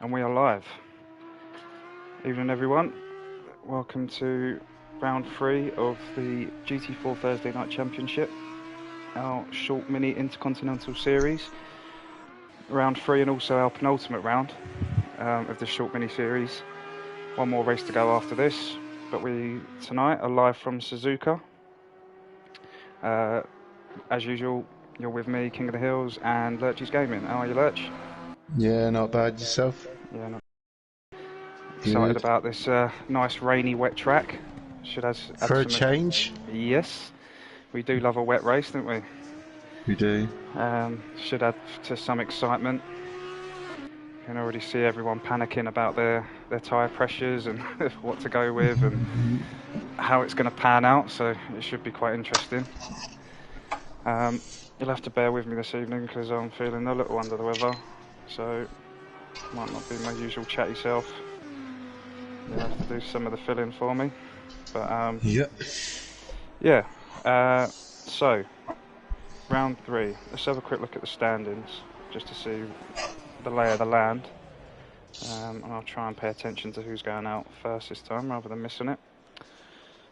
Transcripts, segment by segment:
And we are live. Evening everyone, welcome to round 3 of the GT4 Thursday Night Championship, our short mini Intercontinental series. Round 3 and also our penultimate round of this short mini series. One more race to go after this, but we tonight are live from Suzuka. As usual, you're with me, King of the Hills, and LurchysGaming. How are you, Lurch? Yeah, not bad. Yourself? Yeah, not excited about this nice rainy wet track. Should add For a some change? Yes, we do love a wet race, don't we? We do. Should add to some excitement. You can already see everyone panicking about their tyre pressures and what to go with and how it's going to pan out, so it should be quite interesting. You'll have to bear with me this evening because I'm feeling a little under the weather, so might not be my usual chatty self. You'll have to do some of the filling for me. But yeah. So round 3. Let's have a quick look at the standings just to see the lay of the land. And I'll try and pay attention to who's going out first this time rather than missing it.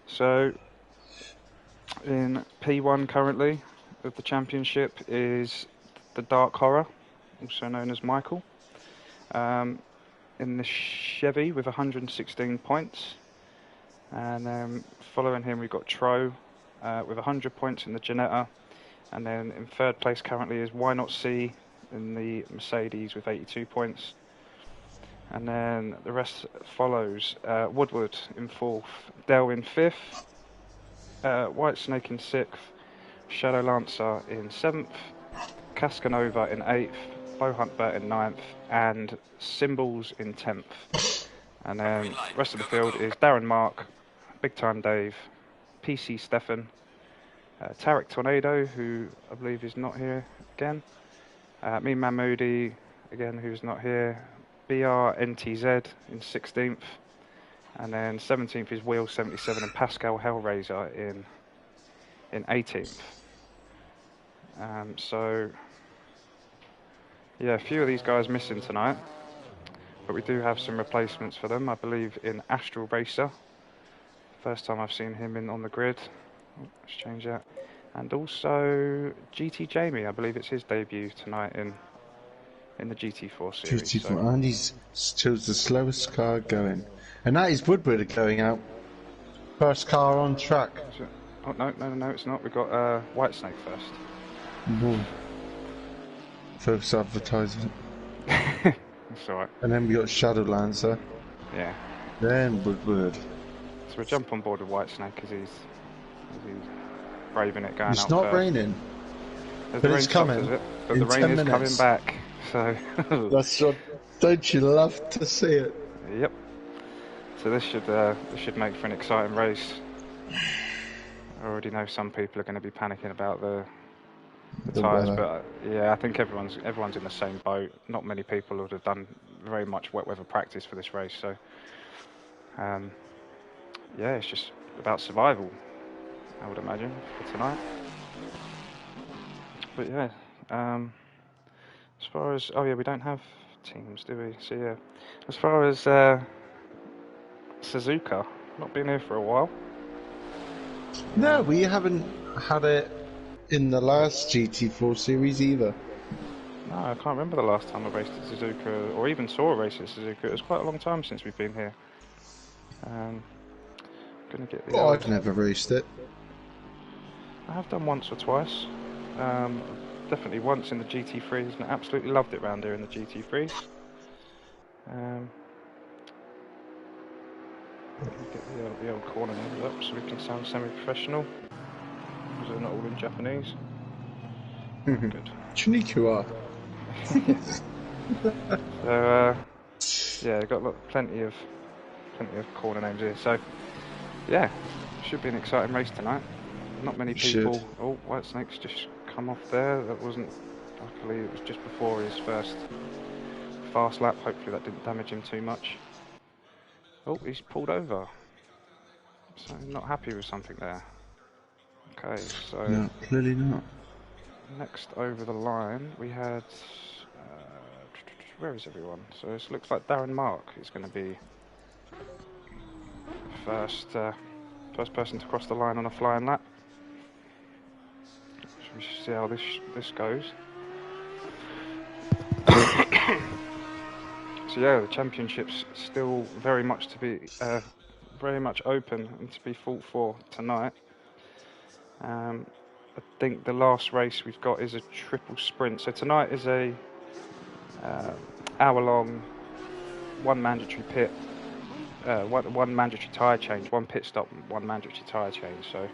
So in P1 currently of the championship is the Dark Horror, also known as Michael. In the Chevy with 116 points. And then following him we've got Tro with 100 points in the Ginetta. And then in third place currently is Why Not C in the Mercedes with 82 points. And then the rest follows Woodward in 4th, Dell in 5th, White Snake in 6th, Shadow Lancer in 7th, Cascanova in 8th, Bo Huntbert in 9th, and Symbols in 10th. And then the rest of the field is Darren Mark, Big Time Dave, PC Stefan, Tarek Tornado, who I believe is not here again, me Mahmoudi, again, who's not here, BR NTZ in 16th, and then 17th is Wheel 77 and Pascal Hellraiser in 18th. So yeah, a few of these guys missing tonight, but we do have some replacements for them. I believe in Astral Racer, first time I've seen him on the grid. Let's change that. And also GT Jamie, I believe it's his debut tonight in the GT4 series. GT4, so. And he's chose the slowest car going. And that is Woodward going out. First car on track. Oh, no, it's not. We've got White Snake first. Ooh. First advertisement. That's alright. And then we got Shadow Lancer. Yeah. Then Woodward. So we'll jump on board with White Snake because he's braving it going out. It's not raining. But it's coming. But the rain is coming back. So that's what. Don't you love to see it? Yep. So this should make for an exciting race. I already know some people are going to be panicking about the tyres, but yeah, I think everyone's in the same boat. Not many people would have done very much wet weather practice for this race, so yeah, it's just about survival, I would imagine, for tonight. But yeah, as far as we don't have teams, do we? So yeah, as far as Suzuka, not been here for a while. No, we haven't had it in the last GT4 series either. No, I can't remember the last time I raced at Suzuka, or even saw a race at Suzuka. It was quite a long time since we've been here. Gonna get the I've never raced it. I have done once or twice. Definitely once in the GT3s, and I absolutely loved it round here in the GT3s. Get the old corner names up so we can sound semi-professional, because they're not all in Japanese. Good. Konnichiwa. So yeah, got plenty of corner names here. So yeah, should be an exciting race tonight. Not many people. Should. Oh, White Snake's just come off there. That wasn't. Luckily, it was just before his first fast lap. Hopefully, that didn't damage him too much. Oh, he's pulled over. So not happy with something there. Okay, so no, clearly not. Next over the line, we had where is everyone? So it looks like Darren Mark is going to be first person to cross the line on a flying lap. So we should see how this goes. So yeah, the championship's still very much open and to be fought for tonight. I think the last race we've got is a triple sprint. So tonight is a hour-long, one mandatory pit, one mandatory tyre change, one pit stop, one mandatory tyre change. So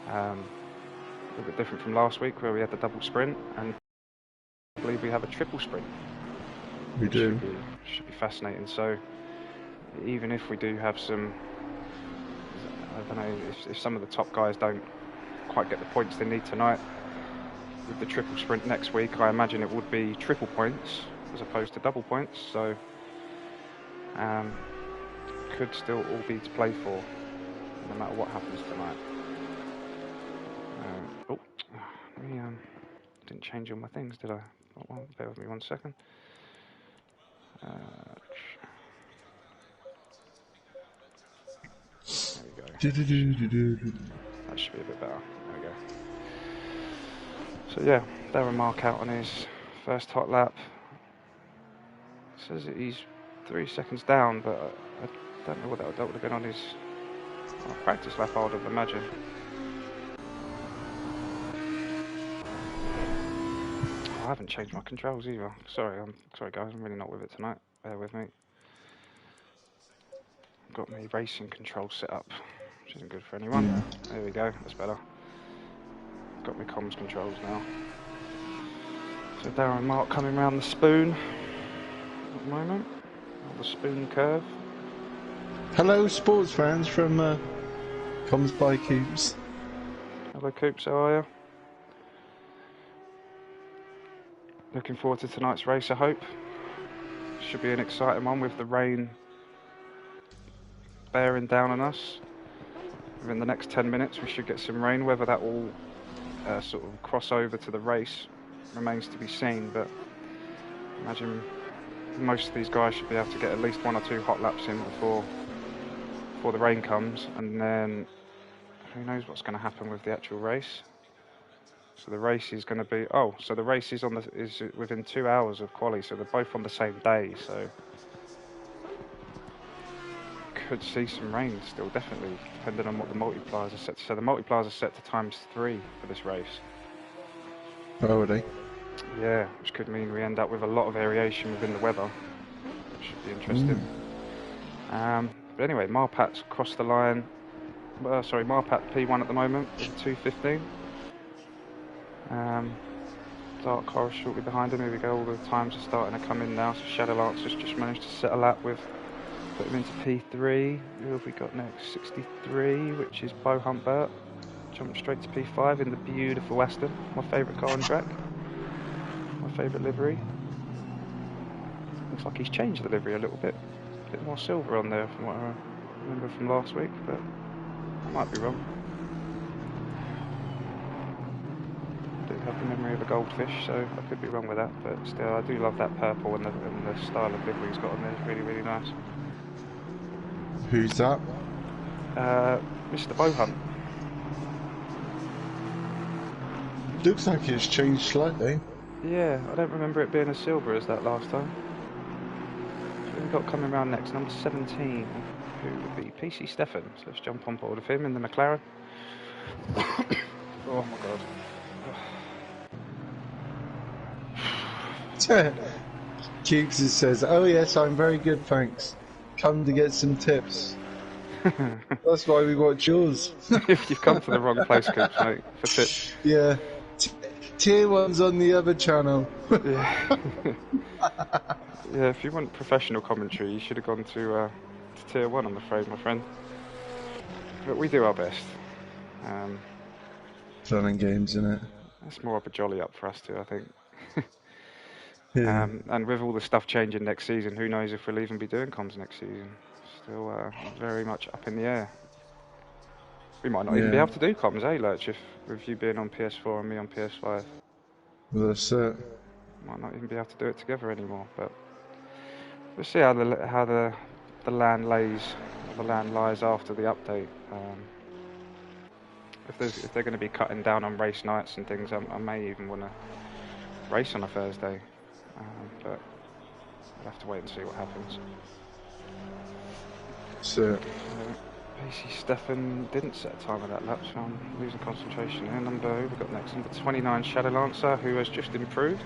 a little bit different from last week where we had the double sprint, and I believe we have a triple sprint. We do. Should be fascinating. So even if we do have some, I don't know, if some of the top guys don't quite get the points they need tonight, with the triple sprint next week, I imagine it would be triple points as opposed to double points. So could still all be to play for, no matter what happens tonight. Didn't change all my things, did I? Bear with me 1 second. There we go. That should be a bit better. There we go. So yeah, Darren Mark out on his first hot lap. Says that he's 3 seconds down, but I don't know what that would have been on his practice lap, I would have imagined. I haven't changed my controls either. Sorry guys, I'm really not with it tonight. Bear with me. Got my racing control set up, which isn't good for anyone. Yeah. There we go, that's better. Got my comms controls now. So Darren Mark coming around the spoon at the moment, on the spoon curve. Hello, sports fans from Comms by Coops. Hello Coops, how are you? Looking forward to tonight's race, I hope. Should be an exciting one with the rain bearing down on us. Within the next 10 minutes we should get some rain. Whether that will sort of cross over to the race remains to be seen, but I imagine most of these guys should be able to get at least 1 or 2 hot laps in before the rain comes, and then who knows what's going to happen with the actual race. So the race is going to be so the race is within 2 hours of quali, so they're both on the same day, so could see some rain still, definitely, depending on what the multipliers are set to. So the multipliers are set to ×3 for this race. Oh, are they? Yeah, which could mean we end up with a lot of variation within the weather. Should be interesting. But anyway, Marpat's crossed the line. Marpat P1 at the moment with 2:15. Dark Horse shortly behind him. Here we go, all the times are starting to come in now. So Shadow Lancer's just managed to set a lap with, put him into P3. Who have we got next? 63, which is Bo Humpbert. Jump straight to P5 in the beautiful Aston. My favourite car on track. My favourite livery. Looks like he's changed the livery a little bit. A bit more silver on there from what I remember from last week, but I might be wrong. I do have the memory of a goldfish, so I could be wrong with that, but still I do love that purple and the style of livery he's got on there. It's really, really nice. Who's that? Mr. Bohunt. Looks like it's changed slightly. Yeah, I don't remember it being as silver as that last time. So we've got coming around next, number 17, who would be PC Stefan. So let's jump on board with him in the McLaren. Oh my god. Cukes says, "Oh yes, I'm very good, thanks. Come to get some tips." That's why we watch yours. You've come to the wrong place, Coops, mate, for tips. Yeah. Tier 1's on the other channel. Yeah. Yeah, if you want professional commentary, you should have gone to Tier 1, I'm afraid, my friend. But we do our best. Fun and games, innit? That's more of a jolly up for us too, I think. Yeah. And with all the stuff changing next season, who knows if we'll even be doing comms next season. Still very much up in the air. We might not even be able to do comms, Lurch, if with you being on PS4 and me on PS5. Well, that's it. Might not even be able to do it together anymore. But we'll see how the land lies after the update. If they're going to be cutting down on race nights and things, I may even want to race on a Thursday. But I'll have to wait and see what happens. So, PC Stefan didn't set a time of that lap, so I'm losing concentration here. Who we got next? Number 29, Shadow Lancer, who has just improved.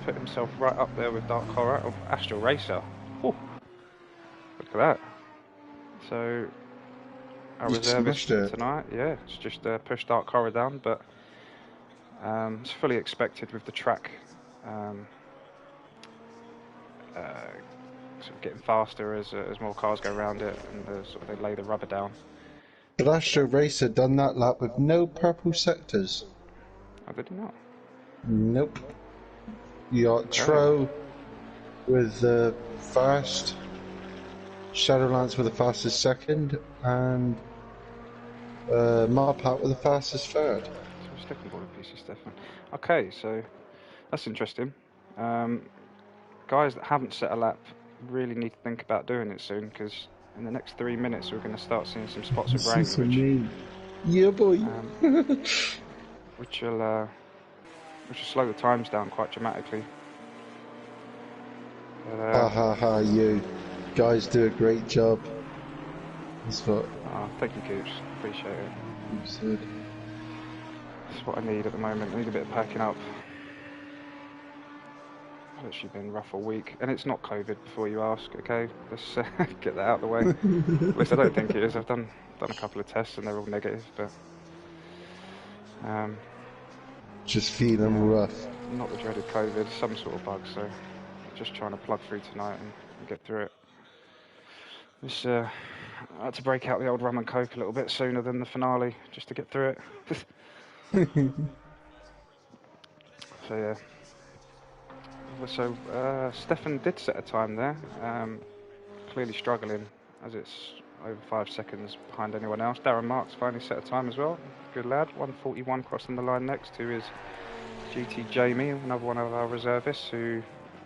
Put himself right up there with Dark Horror of Astral Racer. Ooh, look at that. So, our reservist tonight, yeah, it's just pushed Dark Horror down, but it's fully expected with the track sort of getting faster as more cars go around it, and they lay the rubber down. But Astro Racer done that lap with no purple sectors. Oh, did he not? Nope. You got Tro with the first, Shadowlance with the fastest second, and Marpat with the fastest third. So we're sticking ball with PC Stefan. Okay, so that's interesting. Guys that haven't set a lap really need to think about doing it soon, because in the next 3 minutes we're going to start seeing some spots of rain, yeah, boy. which will slow the times down quite dramatically. But, you guys do a great job. That's what. Thank you, Coops. Appreciate it. That's what I need at the moment. I need a bit of packing up. It's actually been rough all week, and it's not COVID before you ask. Okay, let's get that out of the way. At least I don't think it is. I've done a couple of tests and they're all negative, but just feeling rough. Not the dreaded COVID, some sort of bug. So just trying to plug through tonight and get through it. This I had to break out the old rum and coke a little bit sooner than the finale just to get through it. So yeah. So Stefan did set a time there, clearly struggling as it's over 5 seconds behind anyone else. Darren Marks finally set a time as well. Good lad. 1:41 crossing the line next to is GT Jamie, another one of our reservists who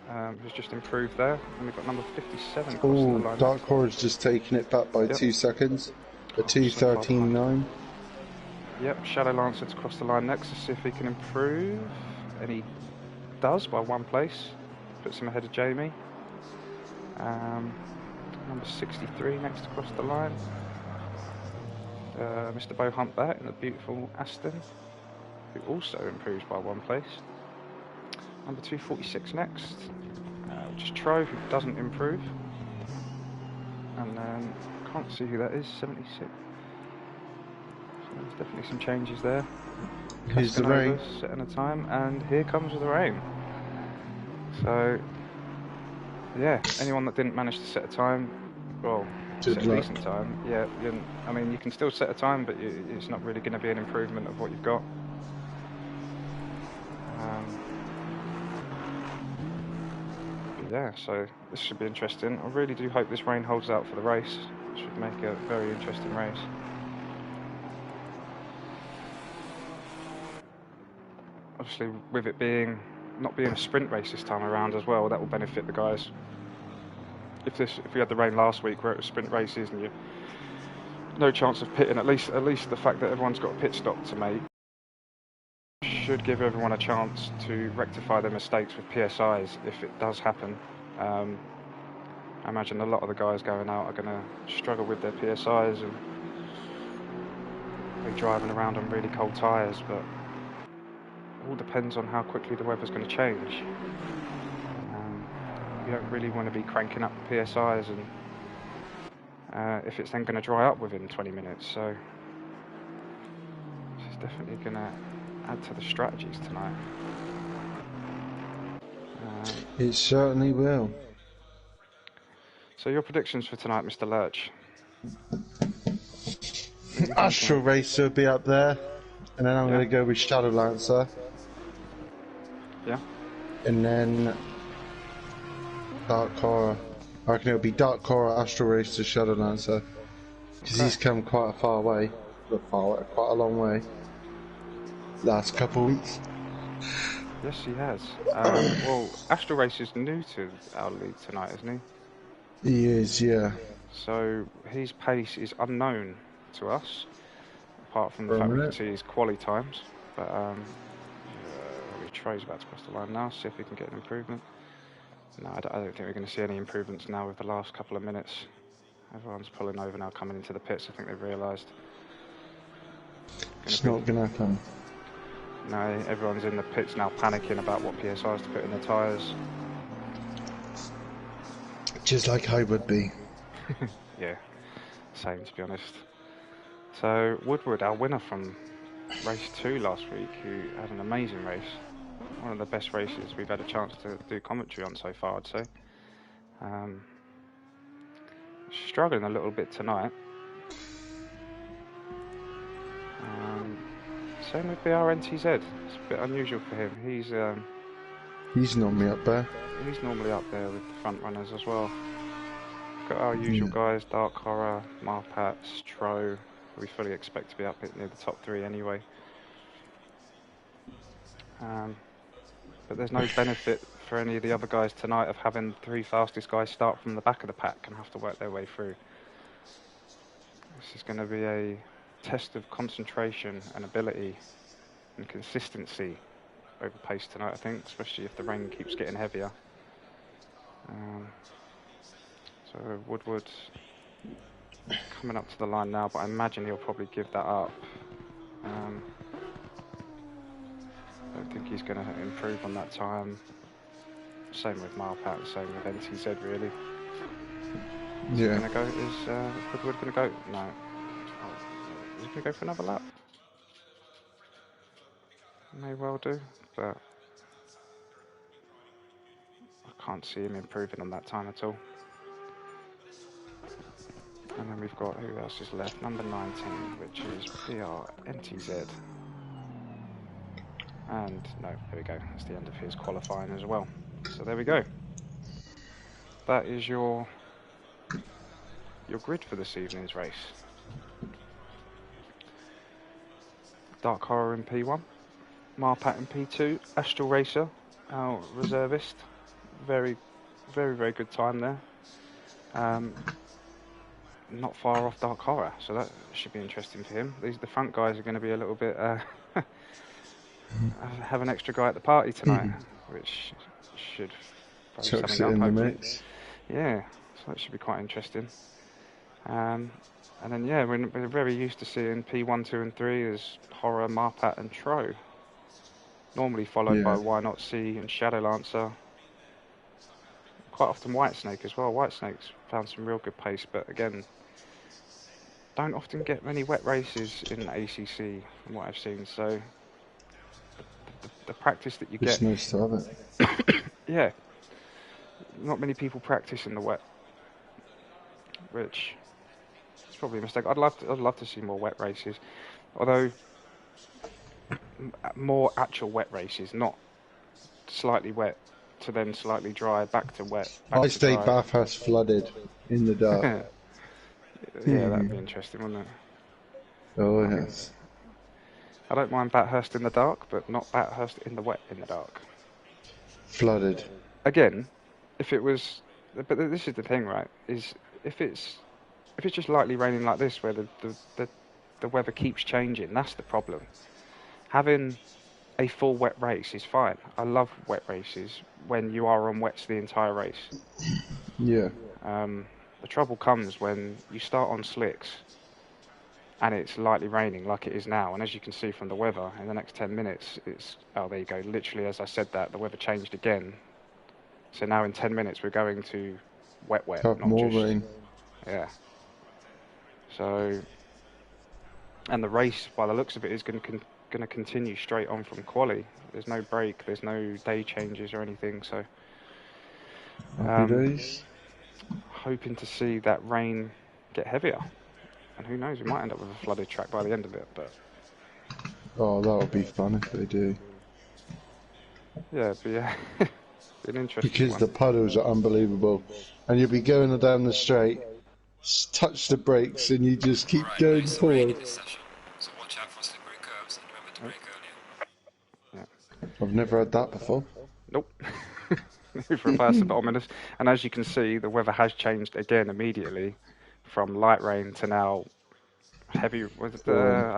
has just improved there. And we've got number 57 crossing the line. Dark Horror's just taking it back by 2 seconds. A 2:13.9. Yep, Shadow Lancer's crossed the line next to see if he can improve. And he does by 1 place. Puts him ahead of Jamie. Number 63 next across the line. Mr. Bo Hunt there in the beautiful Aston, who also improves by 1 place. Number 246 next, which is Tro, who doesn't improve. And then, can't see who that is, 76. So there's definitely some changes there. Here's the rain. Setting a time, and here comes the rain. So, yeah, anyone that didn't manage to set a time, well, set a decent time, yeah, I mean, you can still set a time, but it's not really going to be an improvement of what you've got. Yeah, so this should be interesting. I really do hope this rain holds out for the race. It should make a very interesting race. Obviously, with it not being a sprint race this time around as well, that will benefit the guys. If we had the rain last week where it was sprint races and you no chance of pitting, at least the fact that everyone's got a pit stop to make should give everyone a chance to rectify their mistakes with PSIs if it does happen. I imagine a lot of the guys going out are going to struggle with their PSIs and be driving around on really cold tyres, but it all depends on how quickly the weather's going to change. You don't really want to be cranking up the PSIs and if it's then going to dry up within 20 minutes, so this is definitely going to add to the strategies tonight. It certainly will. So your predictions for tonight, Mr. Lurch? Astral Racer will be up there, and then I'm going to go with Shadow Lancer. Yeah. And then Dark Horror. I reckon it'll be Dark Horror, Astral Racer, Shadow Lancer. Because he's come quite a far way. Quite a long way. Last couple of weeks. Yes, he has. Well, Astral Race is new to our league tonight, isn't he? He is, yeah. So his pace is unknown to us, apart from the For a fact we can minute. see his quali times. But Troy's about to cross the line now, see if we can get an improvement. No, I don't think we're going to see any improvements now with the last couple of minutes. Everyone's pulling over now, coming into the pits. I think they've realised. It's not going to happen. No, everyone's in the pits now panicking about what PSIs to put in their tyres. Just like I would be. Yeah, same to be honest. So Woodward, our winner from race 2 last week, who had an amazing race. One of the best races we've had a chance to do commentary on so far, I'd say. Struggling a little bit tonight. Same with BRNTZ. It's a bit unusual for him. He's normally up there. He's normally up there with the front runners as well. Got our usual guys: Dark Horror, Marpat, Stro. We fully expect to be up near the top 3 anyway. But there's no benefit for any of the other guys tonight of having the 3 fastest guys start from the back of the pack and have to work their way through. This is going to be a test of concentration and ability and consistency over pace tonight, I think, especially if the rain keeps getting heavier. So Woodward coming up to the line now, but I imagine he'll probably give that up. I don't think he's going to improve on that time. Same with Marpat, same with NTZ really. Yeah. Is Woodward going to go? No. Is he going to go for another lap? May well do, but I can't see him improving on that time at all. And then we've got, who else is left? Number 19, which is BRNTZ. And no, there we go. That's the end of his qualifying as well. So there we go. That is your grid for this evening's race. Dark Horror in P1, Marpat in P2, Astral Racer, our reservist. Very, very, very good time there. Not far off Dark Horror, so that should be interesting for him. The front guys are going to be a little bit have an extra guy at the party tonight, which should throw something up, in the hopefully. mix. Yeah, so that should be quite interesting. And then yeah, we're very used to seeing P1, 2 and 3 as Horror, Marpat and Tro. Normally followed by Why Not C and Shadow Lancer. Quite often Whitesnake as well. Whitesnake's found some real good pace, but again, don't often get many wet races in ACC from what I've seen. So the practice that you It's get, nice to have it. yeah, not many people practice in the wet, which is probably a mistake. I'd love to see more wet races, although more actual wet races, not slightly wet to then slightly dry, back to wet. I stay Bathurst flooded in the dark. Yeah, that'd be interesting, wouldn't it? Oh, yes. I don't mind Bathurst in the dark, but not Bathurst in the wet in the dark. Flooded. Again, if it was, but this is the thing, right? Is if it's just lightly raining like this, where the weather keeps changing, that's the problem. Having a full wet race is fine. I love wet races when you are on wets the entire race. Yeah. The trouble comes when you start on slicks and it's lightly raining like it is now, and as you can see from the weather, in the next 10 minutes it's, oh there you go, literally as I said that, the weather changed again. So now in 10 minutes we're going to wet, Have not more just rain. Yeah. So, and the race, by the looks of it, is going to continue straight on from quali. There's no break, there's no day changes or anything. So, Happy days. hoping to see that rain get heavier, and who knows, we might end up with a flooded track by the end of it. But Oh, that would be fun if they do. yeah, it'd be an interesting Because one. the puddles are unbelievable, and you'll be going down the straight, touch the brakes, and you just keep going forward. So watch out for slippery curves and remember to brake earlier. I've never had that before. Nope. We've reversed the bottom, and as you can see, the weather has changed again immediately from light rain to now heavy. I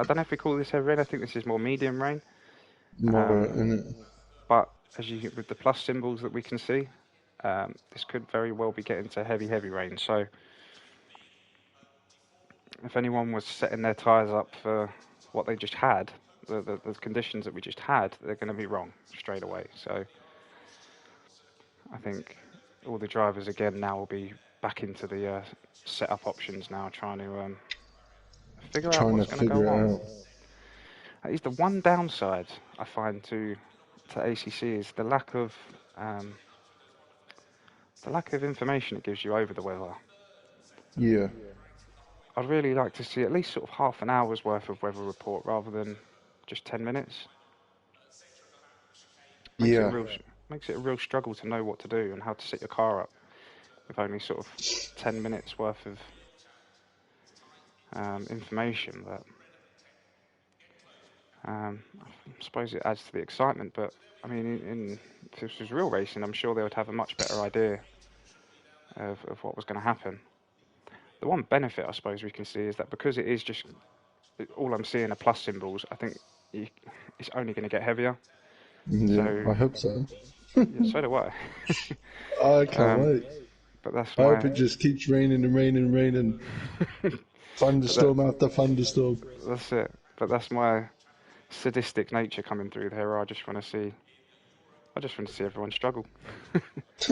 don't know if we call this heavy rain. I think this is more medium rain. Moderate, innit? But as you with the plus symbols that we can see, this could very well be getting to heavy rain. So if anyone was setting their tyres up for what they just had, the conditions that we just had, they're going to be wrong straight away. So I think all the drivers again now will be back into the setup options now, trying to figure out what's going to go on. That is the one downside I find to ACC is the lack of information it gives you over the weather. Yeah. Makes I'd really like to see at least sort of half an hour's worth of weather report rather than just 10 minutes. Makes it a real struggle to know what to do and how to set your car up with only sort of 10 minutes worth of information. But I suppose it adds to the excitement. But I mean, if this was real racing, I'm sure they would have a much better idea of what was going to happen. The one benefit I suppose we can see is that because it is just all I'm seeing are plus symbols, I think it's only going to get heavier. Yeah, so, I hope so. Yeah, so do I. I can't wait. But that's I hope it just keeps raining and raining and raining. Thunderstorm after thunderstorm. That's it. But that's my sadistic nature coming through there. I just want to see everyone struggle. It's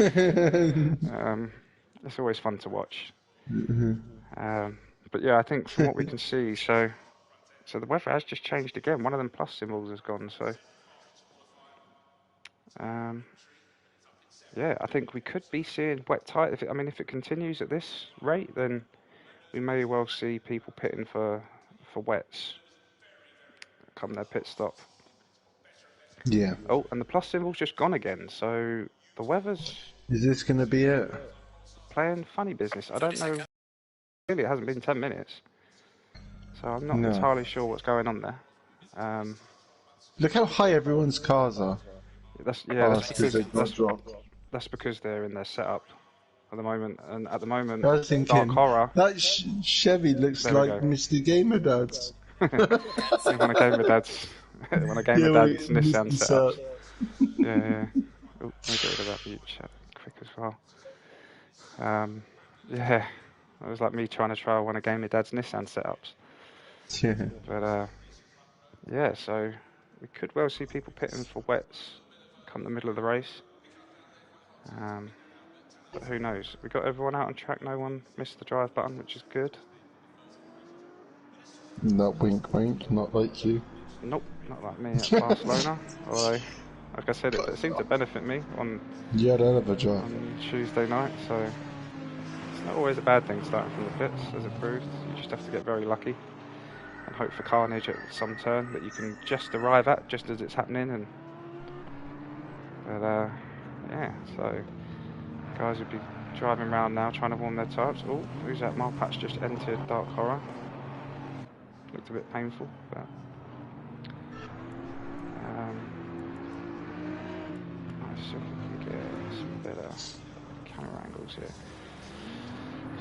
always fun to watch. But yeah, I think from what we can see, so the weather has just changed again. One of them plus symbols has gone. So yeah, I think we could be seeing wet tight. If it continues at this rate, then we may well see people pitting for wets come their pit stop. Yeah. Oh, and the plus symbol's just gone again. So the weather's... Is this going to be it? Playing funny business. I don't know. Really, it hasn't been 10 minutes. So I'm not entirely sure what's going on there. Look how high everyone's cars are. That's because they're in their setup at the moment. And at the moment, I was thinking, Dark Horror... That Chevy looks like Mr. Gamer Dad's. When I Gamer Dad's Nissan setups. Yeah. Oh, let me get rid of that mute chat quick as well. Yeah, it was like me trying to try one of Gamer Dad's Nissan setups. Yeah. But yeah, so we could well see people pitting for wets come the middle of the race. But who knows? We got everyone out on track. No one missed the drive button, which is good. Not wink, not like you. Nope, not like me at Barcelona. Although, like I said, it seemed to benefit me on Tuesday night. So it's not always a bad thing starting from the pits, as it proved. You just have to get very lucky and hope for carnage at some turn that you can just arrive at just as it's happening. But yeah, so guys would be driving around now trying to warm their tyres. Oh, who's that? Marpatch just entered Dark Horror. Looked a bit painful, but let's see if we can get some better camera angles here.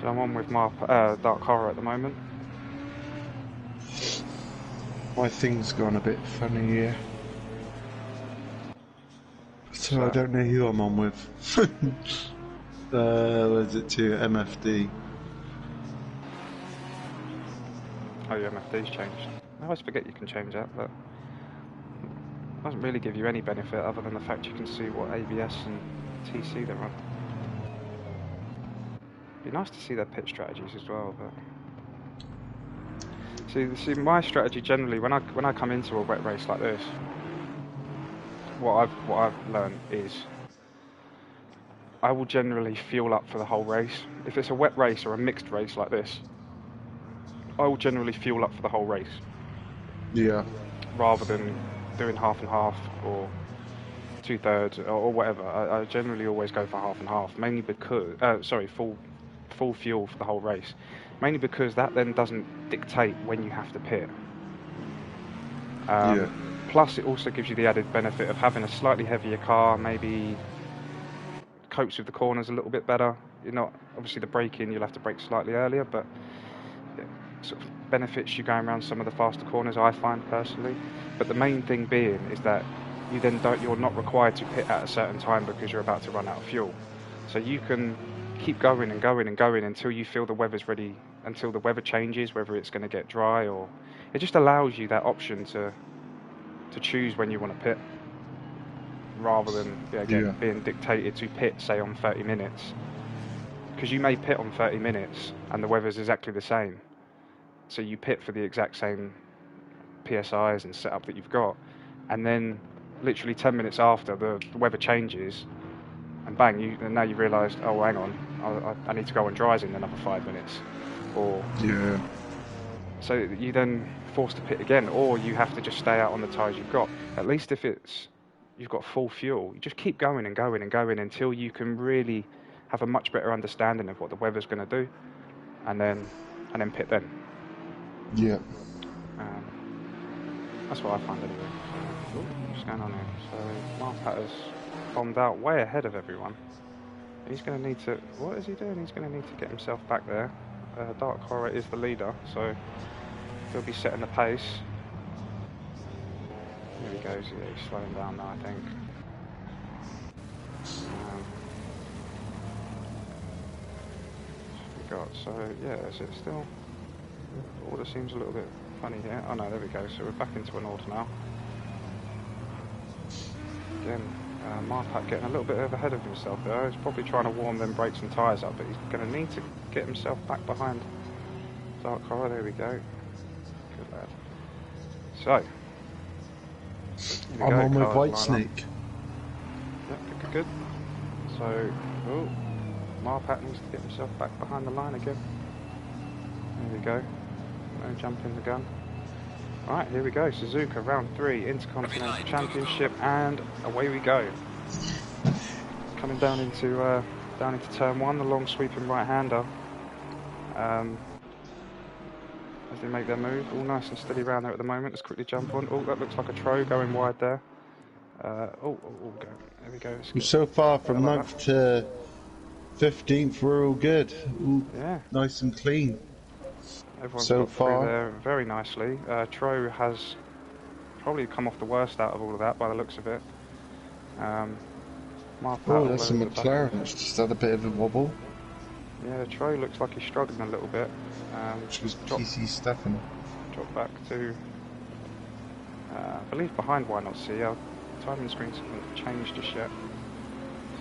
So I'm on with Dark Horror at the moment. My thing's gone a bit funny here. So I don't know who I'm on with. Where's it to? MFD. Oh, your MFD's changed. I always forget you can change that, but it doesn't really give you any benefit other than the fact you can see what ABS and TC they're on. It'd be nice to see their pit strategies as well, but see my strategy generally when I come into a wet race like this, what I've learned is I will generally fuel up for the whole race. If it's a wet race or a mixed race like this, I will generally fuel up for the whole race. Yeah. Rather than doing half and half or 2/3 or whatever. I generally always go for half and half, mainly because full fuel for the whole race. Mainly because that then doesn't dictate when you have to pit. plus it also gives you the added benefit of having a slightly heavier car, maybe copes with the corners a little bit better. You're not, obviously the braking, you'll have to brake slightly earlier, but it sort of benefits you going around some of the faster corners, I find personally. But the main thing being is that you're not required to pit at a certain time because you're about to run out of fuel. So you can keep going and going and going until you feel the weather's ready, until the weather changes, whether it's going to get dry, or it just allows you that option to choose when you want to pit, rather than being dictated to pit, say, on 30 minutes. Because you may pit on 30 minutes and the weather's exactly the same. So you pit for the exact same PSIs and setup that you've got, and then literally 10 minutes after the weather changes, and bang, and now you've realised, oh, hang on, I need to go on dries in another 5 minutes. Or so you then forced to pit again, or you have to just stay out on the tyres you've got. At least if you've got full fuel, you just keep going and going and going until you can really have a much better understanding of what the weather's going to do, and then pit then. Yeah. That's what I find anyway. So, what's going on here? So Marpat has bombed out way ahead of everyone. He's going to need to... What is he doing? He's going to need to get himself back there. Dark Horror is the leader, so he'll be setting the pace. Here he goes. Yeah, he's slowing down now, I think. We got, so yeah, is it still... Order seems a little bit funny here. Oh no, there we go. So we're back into an order now. Again, Marpat getting a little bit ahead of himself there. He's probably trying to warm them brakes and tyres up, but he's going to need to get himself back behind Dark Horror. There we go. Good lad. So, I'm on with White Snake. Yep, good. So, Marpat needs to get himself back behind the line again. There we go. No jump in the gun. Right, here we go. Suzuka, round 3, Intercontinental Championship, and away we go. Coming down into turn 1, the long sweeping right-hander. As they make their move, all nice and steady round there at the moment. Let's quickly jump on. Oh, that looks like a Tro going wide there. Go. There we go. So far from 9th to 15th, we're all good. Ooh, yeah. Nice and clean. Everyone's so got far through there very nicely. Tro has probably come off the worst out of all of that by the looks of it. Oh, that's a McLaren. It's just had a bit of a wobble. Yeah, Tro looks like he's struggling a little bit. Which was PC Stefan. Drop back to, I believe, behind Why Not See. Our timing screens haven't changed just yet.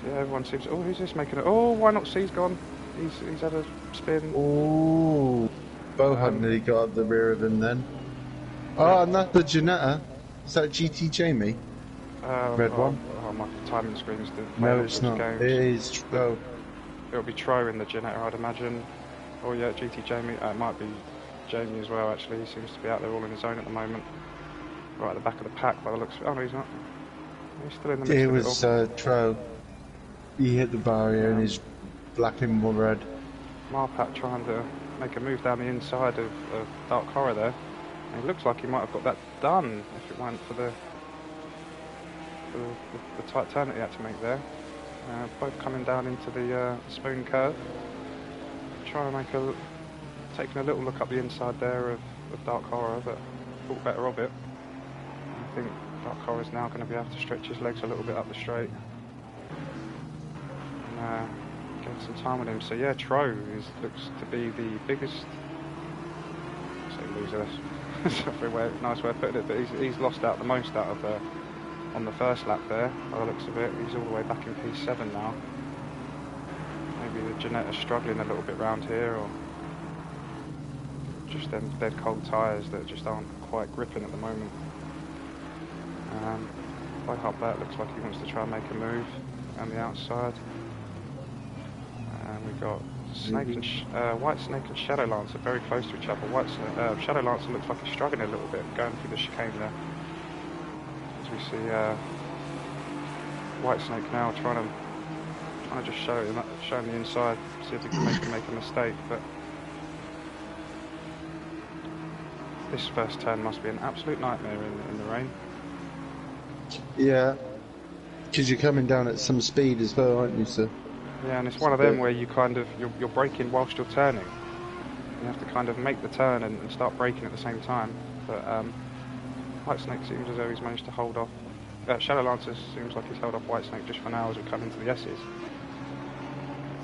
So yeah, everyone seems. Oh, who's this making it? Oh, Why Not See's gone. He's had a spin. Oh. Bohan nearly got up the rear of him then. Oh, and that's the Janetta. Is that GT Jamie? Red one? Oh, my timing screen's no, it's not. Games. It is Tro. It'll be Tro in the Janetta, I'd imagine. Oh yeah, GT Jamie. It might be Jamie as well, actually. He seems to be out there all on his own at the moment. Right at the back of the pack by the looks of it. Oh no, he's not. He's still in the midst of it all. It was Tro. He hit the barrier and he's black and red. Marpat trying to make a move down the inside of Dark Horror there, and it looks like he might have got that done if it weren't for the tight turn that he had to make there. Both coming down into the spoon curve, trying to taking a little look up the inside there of Dark Horror, but thought better of it. I think Dark Horror is now going to be able to stretch his legs a little bit up the straight and get some time with him. So yeah, Tro looks to be the biggest, loser, that's a very nice way of putting it, but he's lost out the most out of on the first lap there, by the looks of it. He's all the way back in P7 now. Maybe the Janetta's struggling a little bit round here, or just them dead cold tyres that just aren't quite gripping at the moment. By Hubbard, looks like he wants to try and make a move on the outside. And we've got White Snake and Shadow Lancer very close to each other. Shadow Lancer looks like he's struggling a little bit going through the chicane there. As we see White Snake now trying to just show him the inside, see if he can make a mistake. But this first turn must be an absolute nightmare in the rain. Yeah, because you're coming down at some speed as well, aren't you, sir? Yeah, and it's one of them where you kind of you're braking whilst you're turning. You have to kind of make the turn and start braking at the same time. But Whitesnake seems as though he's managed to hold off. Shadow Lancer seems like he's held off Whitesnake just for now as we come into the S's.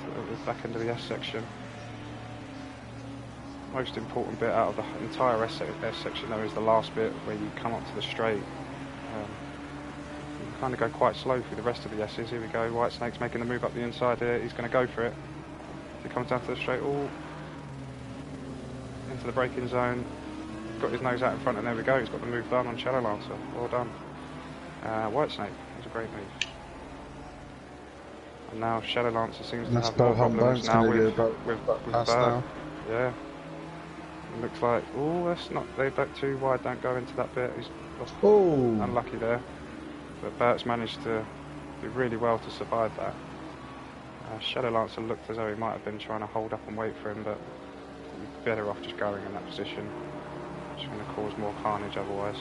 So the back end of the S section. Most important bit out of the entire S section though is the last bit where you come up to the straight. You kind of go quite slow through the rest of the S's. Here we go, Whitesnake's making the move up the inside here. He's going to go for it. He comes down to the straight, into the braking zone. Got his nose out in front, and there we go. He's got the move done on Shadow Lancer. Well done. Whitesnake, was a great move. And now Shadow Lancer seems to have more problems now with Bert. Yeah. It looks like, that's not, they're back too wide, don't go into that bit. He's unlucky there. But Bert's managed to do really well to survive that. Shadow Lancer looked as though he might have been trying to hold up and wait for him, but he's better off just going in that position. It's going to cause more carnage otherwise.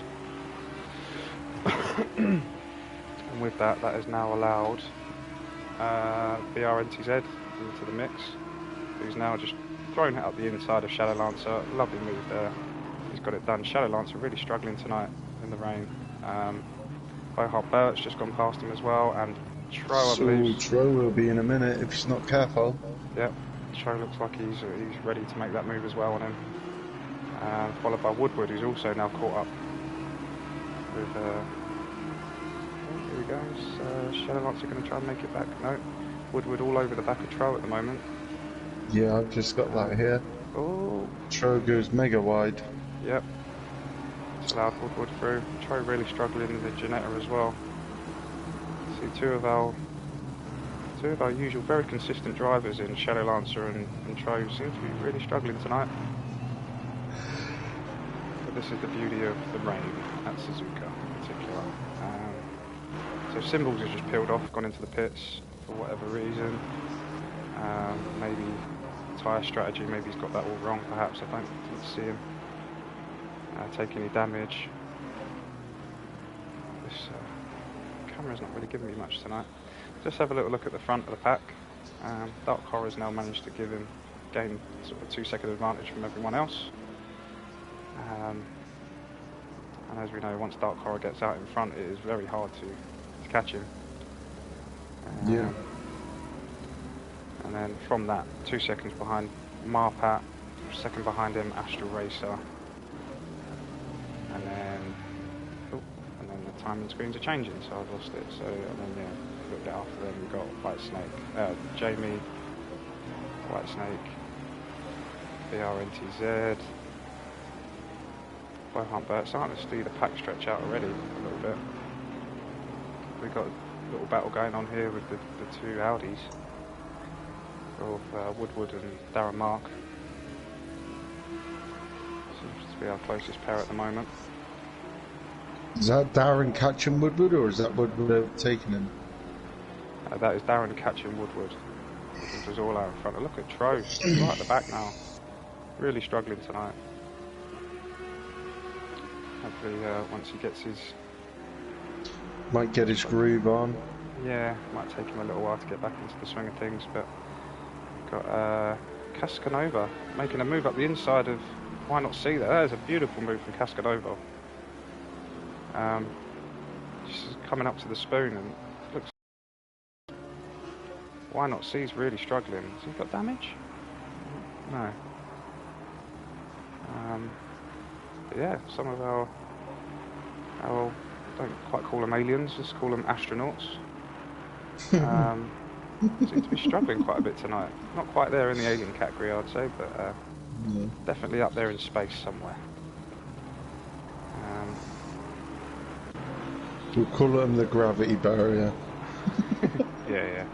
And with that, that has now allowed BRNTZ into the mix, who's now just thrown it up the inside of Shadow Lancer. Lovely move there. He's got it done. Shadow Lancer really struggling tonight in the rain. Bohart Bert's just gone past him as well, and Tro, I believe. Tro will be in a minute if he's not careful. Yep, Tro looks like he's ready to make that move as well on him. Followed by Woodward, who's also now caught up with. Here he goes. Shadow Lancer going to try and make it back. No, Woodward all over the back of Tro at the moment. Yeah, I've just got that here. Tro goes mega wide. Yep. It's allowed Woodward through. Tro really struggling in the Ginetta as well. See two of our usual very consistent drivers in Shadow Lancer and Tro seem to be really struggling tonight. But this is the beauty of the rain at Suzuka in particular. So Symbols has just peeled off, gone into the pits for whatever reason. Maybe tyre strategy, maybe he's got that all wrong perhaps. I didn't see him take any damage. This camera's not really giving me much tonight. Just have a little look at the front of the pack. Dark Horror's now managed to gain sort of a 2-second advantage from everyone else. And as we know, once Dark Horror gets out in front, it is very hard to catch him. Yeah. And then from that, 2 seconds behind Marpat, second behind him Astral Racer, and then the timing screens are changing, so I've lost it. So and then a little bit after them we've got Whitesnake, Jamie, Whitesnake, BRNTZ, Bohart Bert. Starting to see the pack stretch out already a little bit. We've got a little battle going on here with the two Audis of Woodward and Darren Mark. Seems to be our closest pair at the moment. Is that Darren catching Woodward, or is that Woodward overtaking him? That is Darren catching Woodward. Woodward was all out in front. Look at Tro, right at the back now. Really struggling tonight. Hopefully once he gets his... Might get his groove on. Yeah, might take him a little while to get back into the swing of things, but got Cascanova making a move up the inside of Why Not See. That is a beautiful move from Cascanova. Just coming up to the spoon, and looks. Why Not See's really struggling. Has he got damage? No. But yeah, some of our don't quite call them aliens, just call them astronauts. Seem to be struggling quite a bit tonight. Not quite there in the alien category, I'd say, but definitely up there in space somewhere. We'll call them the gravity barrier. Yeah.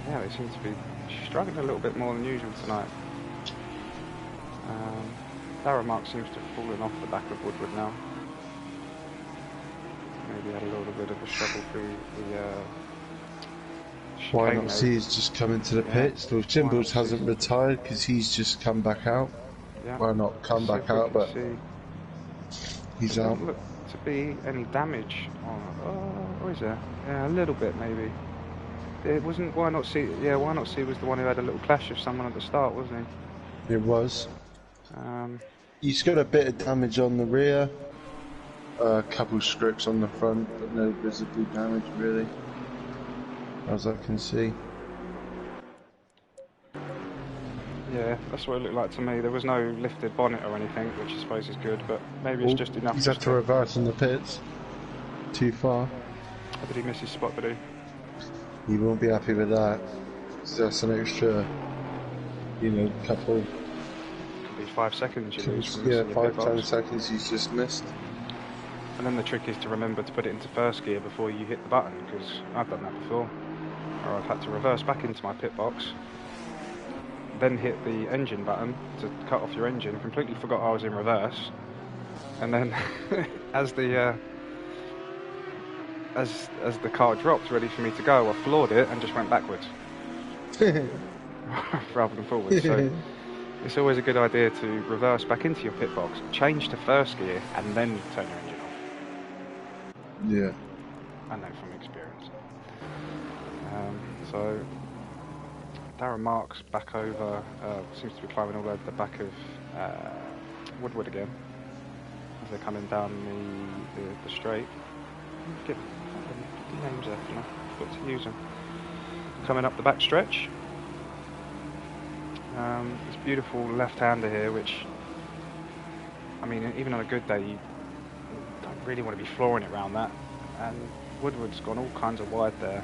They seem to be struggling a little bit more than usual tonight. Darren Mark seems to have fallen off the back of Woodward now. Maybe had a little bit of a struggle through the chicane. Why Not See he's just come into the pits. Though Symbols hasn't retired because he's just come back out. Yeah. Well, not come back out, but He's There out. doesn't look to be any damage on. Oh, or is there? Yeah, a little bit maybe. It wasn't. Why not see? Yeah, why not see was the one who had a little clash with someone at the start, wasn't he? It was. Um, He's got a bit of damage on the rear. A couple scripts on the front, but no visible damage really, as I can see. yeah, that's what it looked like to me. There was no lifted bonnet or anything, which I suppose is good, but maybe it's just enough. He's had to reverse in the pits. Too far. How did he miss his spot, did he? He won't be happy with that. So that's an extra, you know, couple. Could be 5 seconds you lose from Yeah, missing your pit 5-10 box. seconds he's just missed. And then the trick is to remember to put it into first gear before you hit the button, because I've done that before. Or I've had to reverse back into my pit box, then hit the engine button to cut off your engine, completely forgot I was in reverse, and then as the car dropped ready for me to go, I floored it and just went backwards rather than forwards. So it's always a good idea to reverse back into your pit box, change to first gear, and then turn your engine off. Yeah. I know from experience. So Darren Marks back over, seems to be climbing all over the back of Woodward again as they're coming down the straight. Get the names there, I've got to use them. Coming up the back stretch. This beautiful left-hander here, which, I mean, even on a good day, you don't really want to be flooring it around that. And Woodward's gone all kinds of wide there.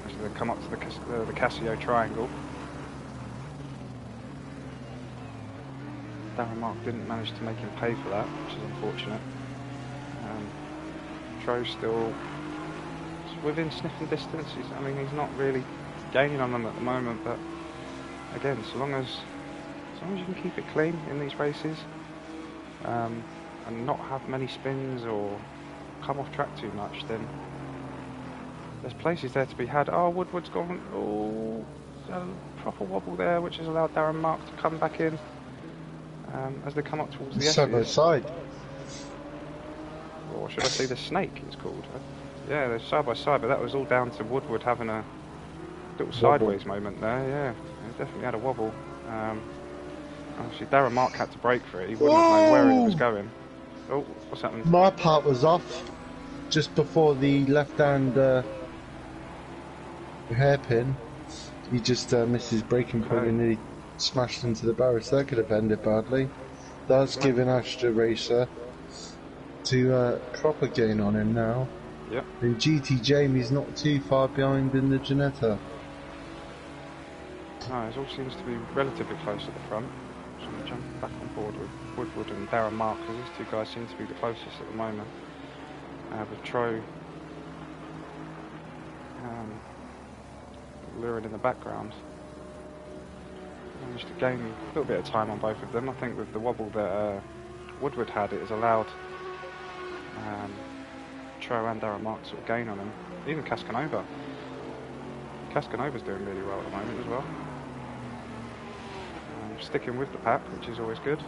As they come up to the Casio triangle. Darren Mark didn't manage to make him pay for that, which is unfortunate. Tro's still within sniffing distance. He's not really gaining on them at the moment, but again, so long as you can keep it clean in these races, and not have many spins or come off track too much, then there's places there to be had. Oh, Woodward's gone. Oh, a proper wobble there, which has allowed Darren Mark to come back in as they come up towards the side by side. Or should I say the snake, it's called. Yeah, they're side by side, but that was all down to Woodward having a little sideways moment there. Yeah, he definitely had a wobble. Actually, Darren Mark had to brake for it. He wouldn't have known where he was going. Oh, what's happened? My part was off just before the left-hand hairpin. He just missed his braking point and nearly smashed into the barrier, so that could have ended badly. That's giving Astra Racer to proper gain on him now. Yep. And GT Jamie's not too far behind in the Ginetta. No, it all seems to be relatively close at the front. So I'm going to jump back on board with Woodward and Darren Mark, because these two guys seem to be the closest at the moment. With Tro luring in the background. Managed to gain a little bit of time on both of them. I think with the wobble that Woodward had, it has allowed Tro and Darren Mark to sort of gain on him. Even Cascanova. Cascanova's doing really well at the moment as well. Sticking with the pack, which is always good.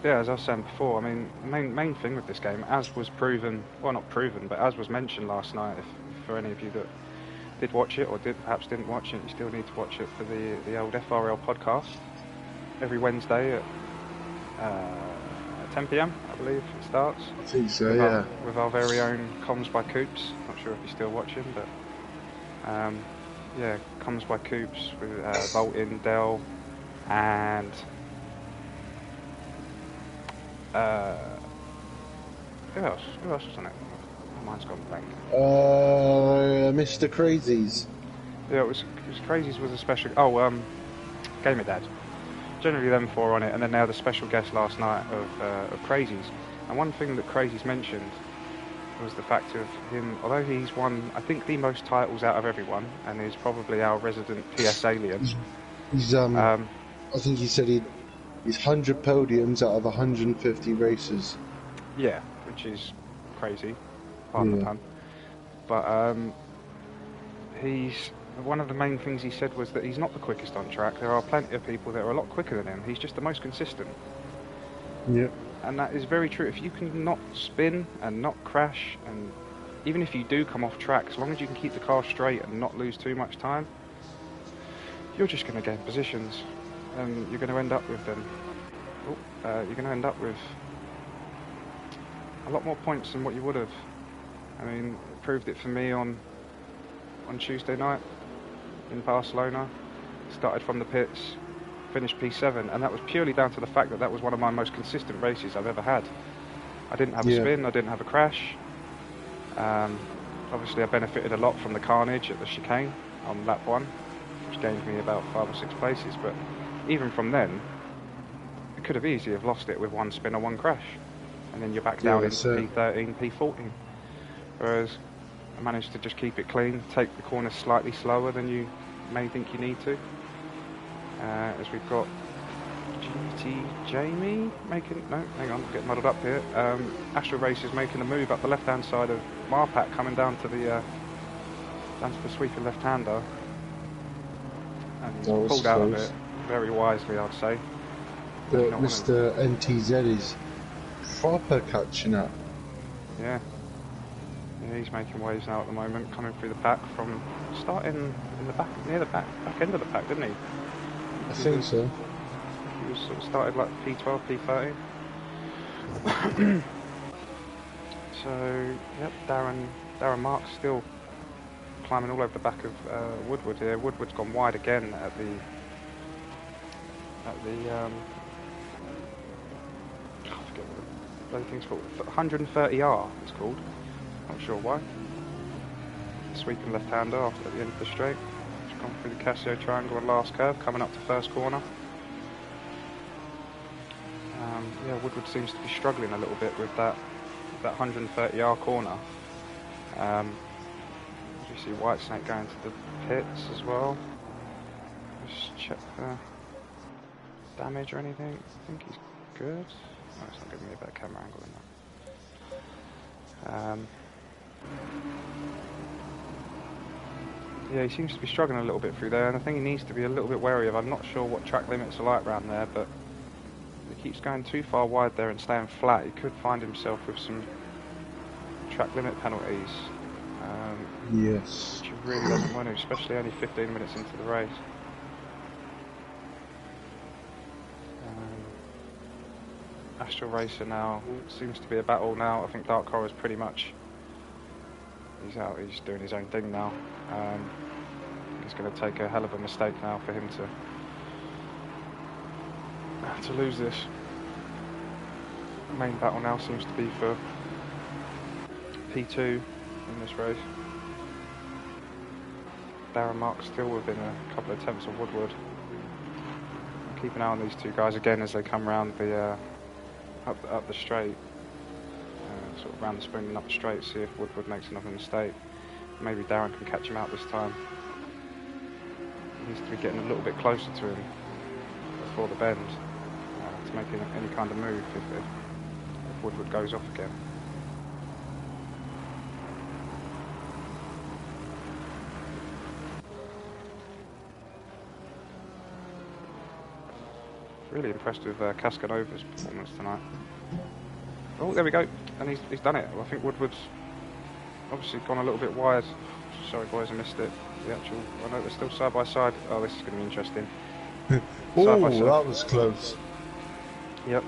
Yeah, as I was saying before, I mean, main thing with this game, as was proven, well not proven, but as was mentioned last night, if for any of you that did watch it or perhaps didn't watch it, you still need to watch it for the old FRL podcast every Wednesday at 10 PM, I believe it starts. I think so, yeah. With our very own Comms by Coops. Not sure if you're still watching, but yeah, Comms by Coops with Bolton, Dell, and who else? Who else was on it? My mind's gone blank. Mr. Crazies. Yeah, it was Crazies was a special. Oh, Gamer Dad. Generally them four on it, and then they had a special guest last night of Crazies. And one thing that Crazies mentioned was the fact of him, although he's won, I think, the most titles out of everyone, and is probably our resident PS alien. He's I think he said he's 100 podiums out of 150 races. Yeah, which is crazy, pardon the pun. But he's one of the main things he said was that he's not the quickest on track. There are plenty of people that are a lot quicker than him. He's just the most consistent. Yep. And that is very true. If you can not spin and not crash, and even if you do come off track, as long as you can keep the car straight and not lose too much time, you're just going to gain positions, and you're going to end up with them. You're going to end up with a lot more points than what you would have. I mean, it proved it for me on Tuesday night in Barcelona. Started from the pits, finished P7, and that was purely down to the fact that that was one of my most consistent races I've ever had. I didn't have a spin, I didn't have a crash. Obviously I benefited a lot from the carnage at the chicane on lap 1, which gained me about 5 or 6 places, but even from then, I could have easily have lost it with one spin or one crash, and then you're back down into P13, P14. Whereas I managed to just keep it clean, take the corners slightly slower than you may think you need to. As we've got GT Jamie making, no, hang on, getting muddled up here. Astral Race is making a move up the left-hand side of Marpak, coming down to the sweeping left-hander, and he's pulled out of it very wisely, I'd say. But Mr. NTZ is proper catching up. Yeah. Yeah, he's making waves now at the moment, coming through the pack from starting in the back, near the back end of the pack, didn't he? I think so. He was sort of started like P12, P13. So, yep, Darren Marks still climbing all over the back of Woodward here. Woodward's gone wide again at the I forget what the bloody thing's called. 130R it's called. Not sure why. Sweeping left-hander after at the end of the straight. Just gone through the Casio triangle and last curve, coming up to first corner. Yeah, Woodward seems to be struggling a little bit with that 130R corner. You see Whitesnake going to the pits as well. Just check the damage or anything. I think he's good. No, it's not giving me a better camera angle than that. Yeah, he seems to be struggling a little bit through there, and I think he needs to be a little bit wary of. I'm not sure what track limits are like around there, but if he keeps going too far wide there and staying flat, he could find himself with some track limit penalties. Yes. Which he really doesn't want to, especially only 15 minutes into the race. Astral Racer now seems to be a battle now. I think Dark Horror's pretty much, he's out, he's doing his own thing now. It's going to take a hell of a mistake now for him to lose this. The main battle now seems to be for P2 in this race. Darren Marks still within a couple of attempts of Woodward. Keep an eye on these two guys again as they come round the up the straight, sort of round the spring and up the straight, see if Woodward makes another mistake. Maybe Darren can catch him out this time. He needs to be getting a little bit closer to him before the bend to make any kind of move if Woodward goes off again. Really impressed with Cascanova's performance tonight. Oh, there we go, and he's done it. Well, I think Woodward's obviously gone a little bit wide. Sorry boys, I missed it. The actual, I know they're still side by side. Oh, this is going to be interesting. Oh, that was close. Yep.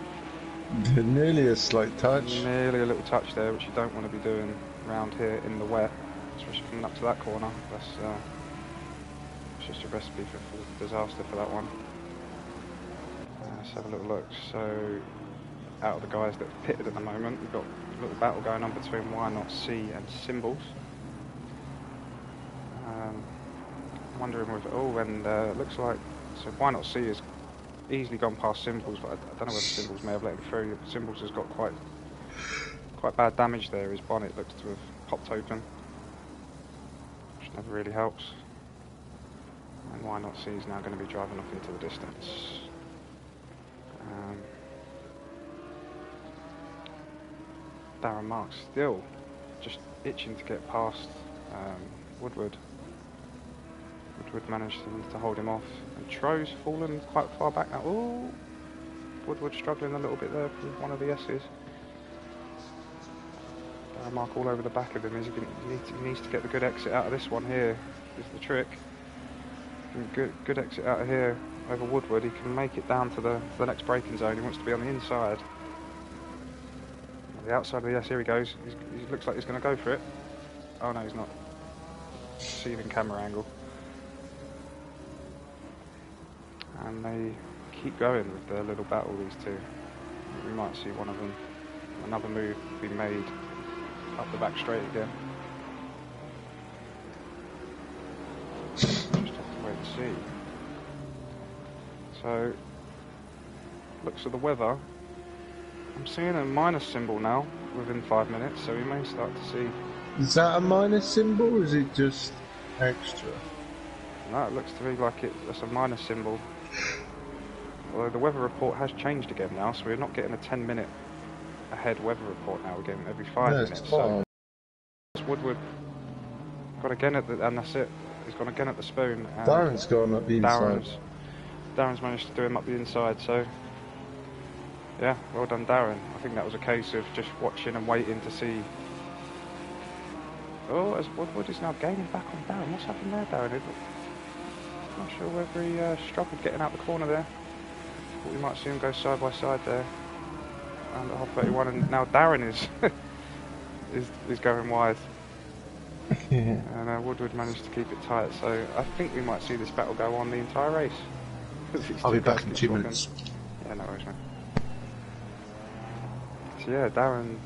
Nearly a slight touch. Nearly a little touch there, which you don't want to be doing around here in the wet, especially coming up to that corner. That's just a recipe for full disaster for that one. Let's have a little look. So, out of the guys that have pitted at the moment, we've got a little battle going on between Why Not C and Symbols. Wondering with it looks like, so Why Not C has easily gone past Symbols, but I don't know whether Symbols may have let him through. Symbols has got quite bad damage there. His bonnet looks to have popped open, which never really helps. And Why Not C is now going to be driving off into the distance. Darren Marks still just itching to get past Woodward. Woodward managed to hold him off. And Tro's fallen quite far back now. Ooh! Woodward struggling a little bit there from one of the S's. Mark all over the back of him. He needs to get the good exit out of this one here. Is the trick. Good exit out of here over Woodward. He can make it down to the next braking zone. He wants to be on the inside. The outside of the S, here he goes. He looks like he's going to go for it. Oh no, he's not. Deceiving camera angle. And they keep going with their little battle, these two. We might see one of them, another move be made up the back straight again. Just have to wait and see. So, looks at the weather. I'm seeing a minus symbol now within 5 minutes, so we may start to see. Is that a minus symbol, or is it just extra? No, it looks to me like that's a minus symbol. Although the weather report has changed again now, so we're not getting a 10-minute ahead weather report now. We're getting every 5 minutes. So Woodward got again and that's it. He's gone again at the spoon. And Darren's gone up the inside. Darren's managed to do him up the inside. So yeah, well done, Darren. I think that was a case of just watching and waiting to see. Oh, as Woodward is now gaining back on Darren. What's happened there, Darren? Not sure whether he struggled getting out the corner there. Thought we might see him go side by side there. And at half 31, and now Darren is going wide. Yeah. And Woodward managed to keep it tight. So I think we might see this battle go on the entire race. I'll be back in 2 minutes. Yeah, no worries, man. So yeah, Darren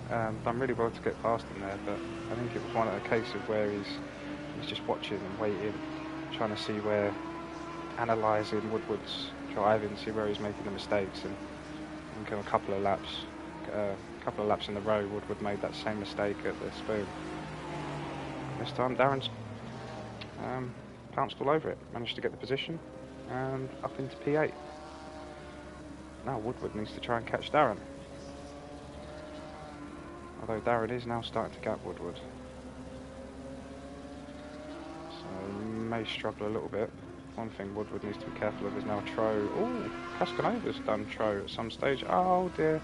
done really well to get past him there, but I think it was a case of where he's just watching and waiting, trying to see where, analysing Woodward's driving, see where he's making the mistakes, and I think a couple of laps in a row, Woodward made that same mistake at the spoon. This time Darren's pounced all over it, managed to get the position and up into P8. Now Woodward needs to try and catch Darren. Although Darren is now starting to gap Woodward. So he may struggle a little bit. One thing Woodward needs to be careful of is now Tro. Oh, Cascanova's done Tro at some stage. Oh dear.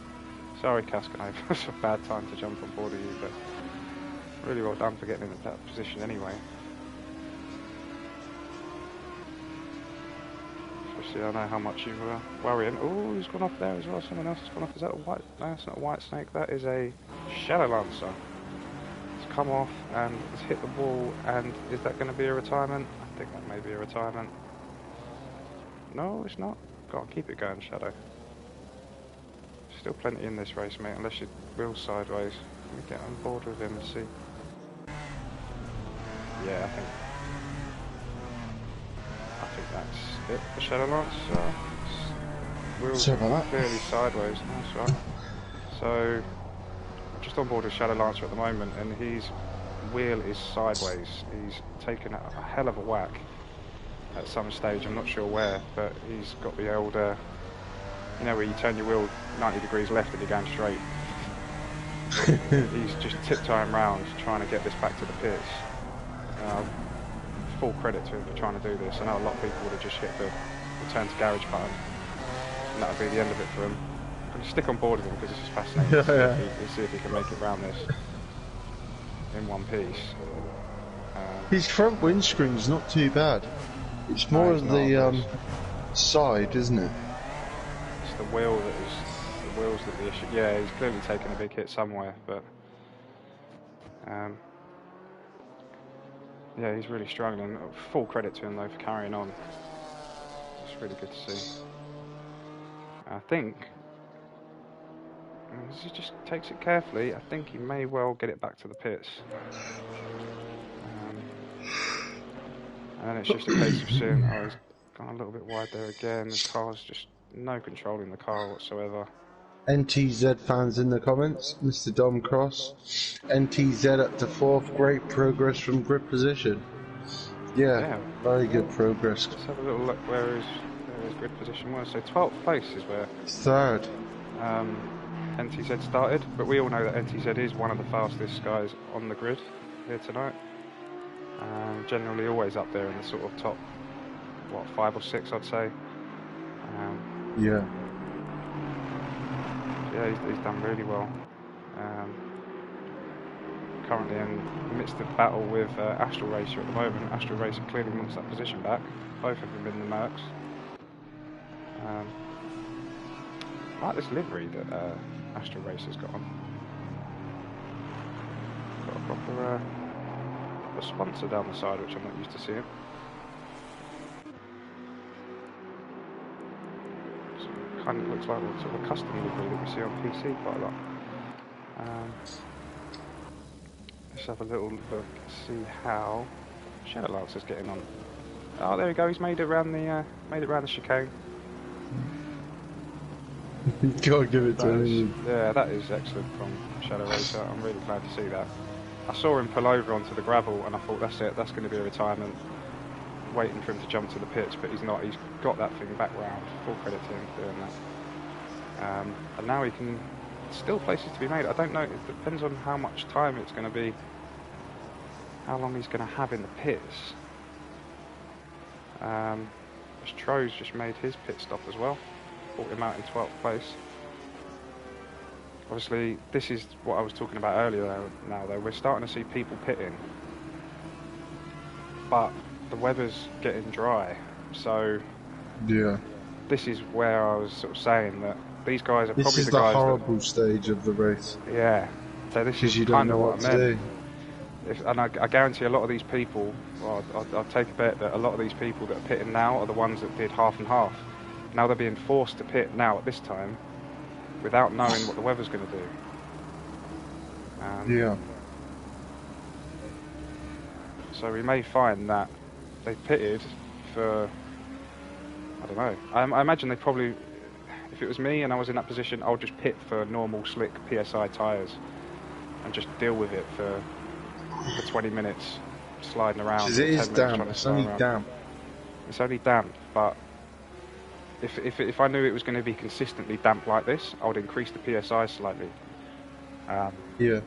Sorry Cascanova, it's a bad time to jump on board of you, but really well done for getting in that position anyway. Especially I know how much you were worrying. Oh, he's gone off there as well. Someone else has gone off. Is that a white? No, it's not a white snake. That is a Shadow Lancer. It's come off and it's hit the wall. And is that going to be a retirement? I think that may be a retirement. No, it's not. Go on, keep it going, Shadow. Still plenty in this race, mate, unless you wheel sideways. Let me get on board with him and see. Yeah, I think that's it for Shadow Lance. Wheels clearly sideways. That's right. So, I'm just on board with Shadow Lancer at the moment, and his wheel is sideways. He's taken a hell of a whack at some stage. I'm not sure where, but he's got the old, you know, where you turn your wheel 90 degrees left and you're going straight. He's just tiptoeing round trying to get this back to the pits. Full credit to him for trying to do this. I know a lot of people would have just hit the return to garage button and that would be the end of it for him. I'm going to stick on board with him because this is fascinating. See if he can make it round this in one piece. His front windscreen's not too bad. It's more of the side, isn't it? It's the wheel that is the wheels that the issue. Yeah, he's clearly taken a big hit somewhere, but yeah, he's really struggling. Full credit to him though for carrying on. It's really good to see. I think as he just takes it carefully, I think he may well get it back to the pits. And then it's just a case of seeing, oh, he's gone a little bit wide there again. The car's just no control in the car whatsoever. NTZ fans in the comments, Mr. Dom Cross. NTZ up to 4th, great progress from grip position. Yeah, very good progress. Let's have a little look where his grid position was. So 12th place is where 3rd. NTZ started, but we all know that NTZ is one of the fastest guys on the grid here tonight. Generally always up there in the sort of top what, 5 or 6, I'd say. Yeah. Yeah, he's done really well. Currently in the midst of battle with Astral Racer at the moment. Astral Racer clearly wants that position back. Both of them in the Mercs. I like this livery that Astral Racer's got on. Got a proper sponsor down the side, which I'm not used to seeing. So it kind of looks like a sort of custom livery that we see on PC quite a lot. Let's have a little look, see how Shadow Lancer's getting on. Oh, there we go. He's made it around the chicane. Gotta give it to him. Yeah, that is excellent from Shadow Racer. I'm really glad to see that. I saw him pull over onto the gravel, and I thought, that's it. That's going to be a retirement. Waiting for him to jump to the pits, but he's not. He's got that thing back round. Full credit to him for doing that. And now he can. Still places to be made. I don't know. It depends on how much time it's going to be. How long he's going to have in the pits. Tro's just made his pit stop as well. Brought him out in 12th place. Obviously, this is what I was talking about earlier. Now, though, we're starting to see people pitting, but the weather's getting dry. So, yeah, this is where I was sort of saying that. These guys are probably the guys. This is the horrible stage of the race. Yeah. So this is you kind don't know of what what I to meant. do. And I guarantee a lot of these people, well, I'll take a bet that a lot of these people that are pitting now are the ones that did half and half. Now they're being forced to pit now at this time, without knowing what the weather's going to do. Yeah. So we may find that they pitted for, I don't know. I imagine they probably. If it was me and I was in that position, I would just pit for normal slick PSI tyres and just deal with it for 20 minutes sliding around. Because it is damp. It's only damp. It's only damp, but if I knew it was going to be consistently damp like this, I would increase the PSI slightly. Yeah.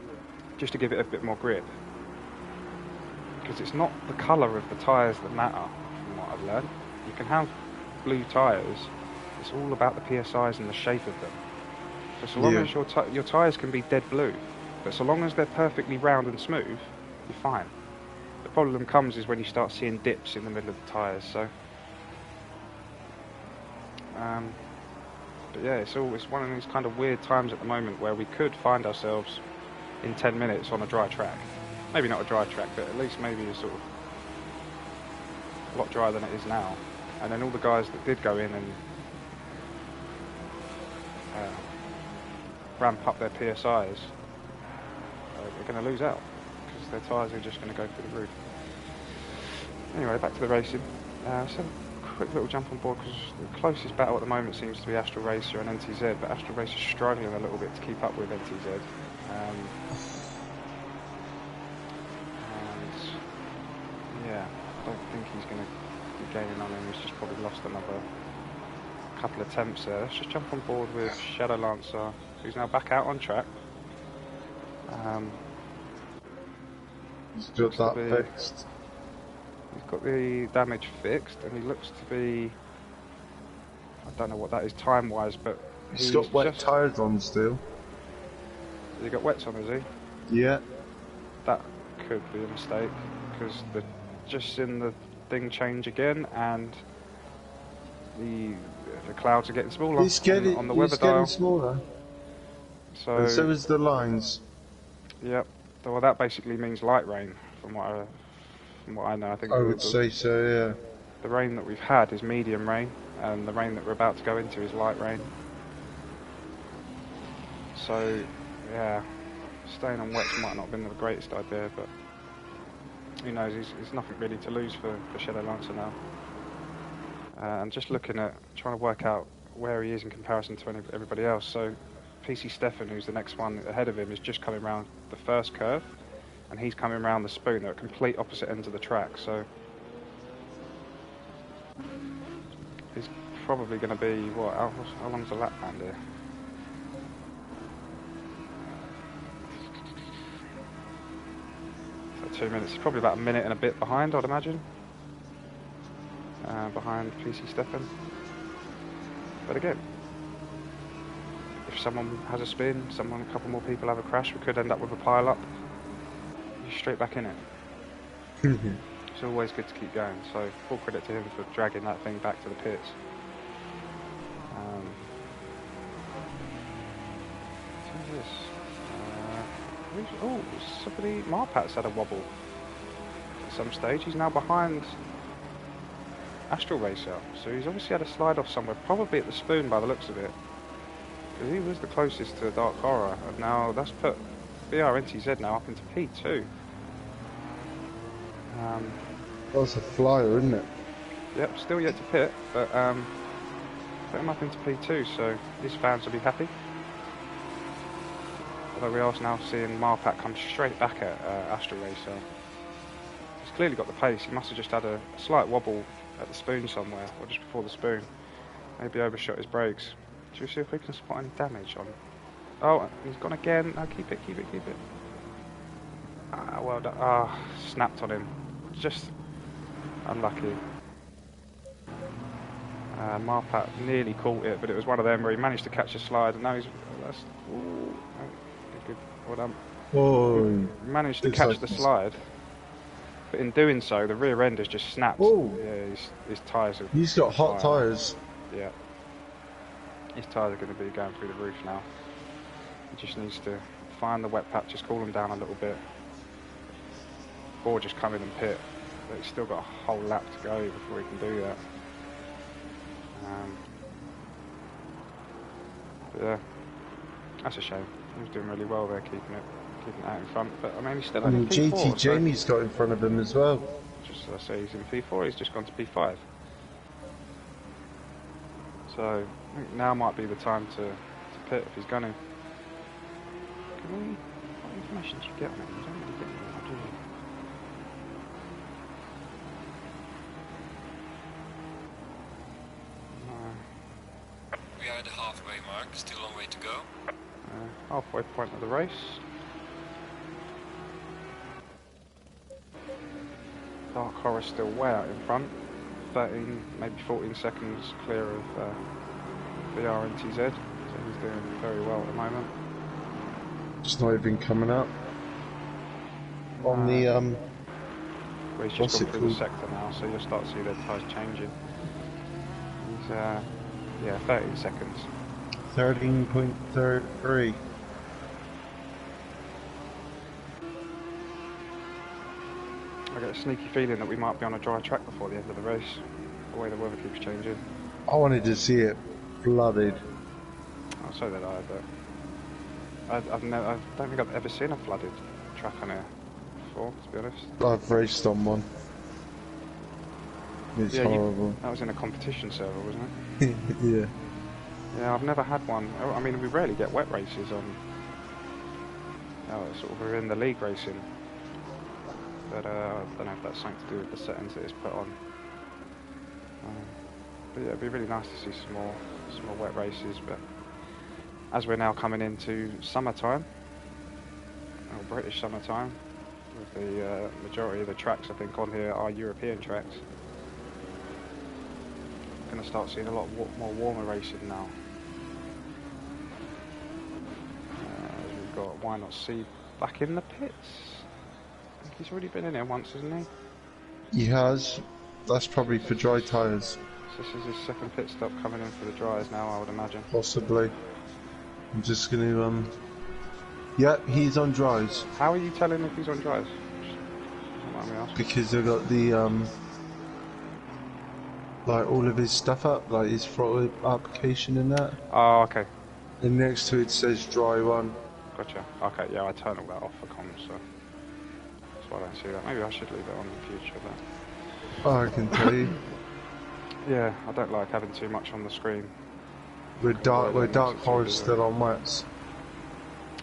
Just to give it a bit more grip. Because it's not the colour of the tyres that matter, from what I've learned. You can have blue tyres. It's all about the PSIs and the shape of them. So long as your tyres can be dead blue, but so long as they're perfectly round and smooth, you're fine. The problem comes is when you start seeing dips in the middle of the tyres. So, but yeah, it's one of these kind of weird times at the moment where we could find ourselves in 10 minutes on a dry track. Maybe not a dry track, but at least maybe a sort of a lot drier than it is now. And then all the guys that did go in and ramp up their PSIs, they're going to lose out because their tyres are just going to go through the roof. Anyway, back to the racing. So a quick little jump on board because the closest battle at the moment seems to be Astral Racer and NTZ, but Astral Racer is struggling a little bit to keep up with NTZ. And yeah, I don't think he's going to be gaining on him. He's just probably lost another couple of attempts there. Let's just jump on board with Shadow Lancer, who's now back out on track. He's got that fixed. He's got the damage fixed, and he looks to be. I don't know what that is time-wise, but he's got wet tyres on still. Has he got wets on? Is he? Yeah. That could be a mistake because the just seen the thing change again, and the clouds are getting smaller on the weather dial. He's getting smaller. So is the lines. Yep. Well, that basically means light rain, from what I know. I think I would say so. Yeah. The rain that we've had is medium rain, and the rain that we're about to go into is light rain. So, yeah, staying on wets might not have been the greatest idea, but who knows? There's nothing really to lose for Shadow Lancer now. And just looking at trying to work out where he is in comparison to everybody else. So PC Stefan, who's the next one ahead of him, is just coming around the first curve, and he's coming around the spoon. They're at complete opposite ends of the track, so he's probably going to be what? How long's the lap band here? So 2 minutes. He's probably about a minute and a bit behind, I'd imagine. behind PC Stefan. But again, if someone has a spin, a couple more people have a crash, we could end up with a pile up. You're straight back in it. It's always good to keep going, so full credit to him for dragging that thing back to the pits. Who's this? Oh, somebody, Marpat's had a wobble at some stage. He's now behind Astral Racer, so he's obviously had a slide off somewhere, probably at the spoon by the looks of it. Because he was the closest to the Dark Horror, and now that's put BRNTZ now up into P2. That's a flyer, isn't it? Yep, still yet to pit, but put him up into P2, so his fans will be happy. Although we are now seeing Marpat come straight back at Astral Racer. He's clearly got the pace. He must have just had a slight wobble at the spoon somewhere, or just before the spoon. Maybe overshot his brakes. Should we see if we can spot any damage on? Oh, he's gone again. No, keep it. Ah, well done. Ah, snapped on him. Just unlucky. Marpat nearly caught it, but it was one of them where he managed to catch a slide, and now he's... Ooh, good. Well done. Oh, he managed to catch the slide, but in doing so, the rear end has just snapped. Oh. Yeah, his tyres have... He's got hot tyres. Yeah. His tyres are going to be going through the roof now. He just needs to find the wet patch, just cool them down a little bit, or just come in and pit. But he's still got a whole lap to go before he can do that. But yeah, that's a shame. He was doing really well there, keeping it out in front. But I mean, he's still in P4. GT Jamie's got in front of him as well. Just as I say, he's in P4. He's just gone to P5. So I think now might be the time to pit if he's going to. What information do you get on it? You don't really get anything, do you? We are at the halfway mark, still a long way to go. Halfway point of the race. Dark Horror still way out in front. 13, maybe 14 seconds clear of BRNTZ. So he's doing very well at the moment. Just not even coming up. On the Well, he's just gone through the sector now, so you'll start to see their tyres changing. He's yeah, 13 seconds. 13.33. I get a sneaky feeling that we might be on a dry track before the end of the race, the way the weather keeps changing. I wanted to see it flooded. Oh, so did I, but I don't think I've ever seen a flooded track on here before, to be honest. I've raced on one. It's horrible. That was in a competition server, wasn't it? Yeah. Yeah, I've never had one. I mean, we rarely get wet races on. Sort of we're in the league racing, but I don't know if that's something to do with the settings that it's put on. But yeah, it'd be really nice to see some more wet races. But as we're now coming into summertime, or British summertime, with the majority of the tracks I think on here are European tracks. Going to start seeing a lot more warmer racing now. We've got Why Not See back in the pits. I think he's already been in here once, hasn't he? He has. That's probably for dry tyres. So this is his second pit stop coming in for the dries now, I would imagine. Possibly. I'm just going to yeah, he's on dries. How are you telling if he's on dries? Don't mind me asking. Because they've got the like all of his stuff up, like his throttle application and that. Oh, okay. And next to it says dry one. Gotcha. Okay, yeah, I turn all that off for comms, so that's why I don't see that. Maybe I should leave it on in the future, but... Oh, I can tell you. Yeah, I don't like having too much on the screen. We're Dark Horror's still on wets.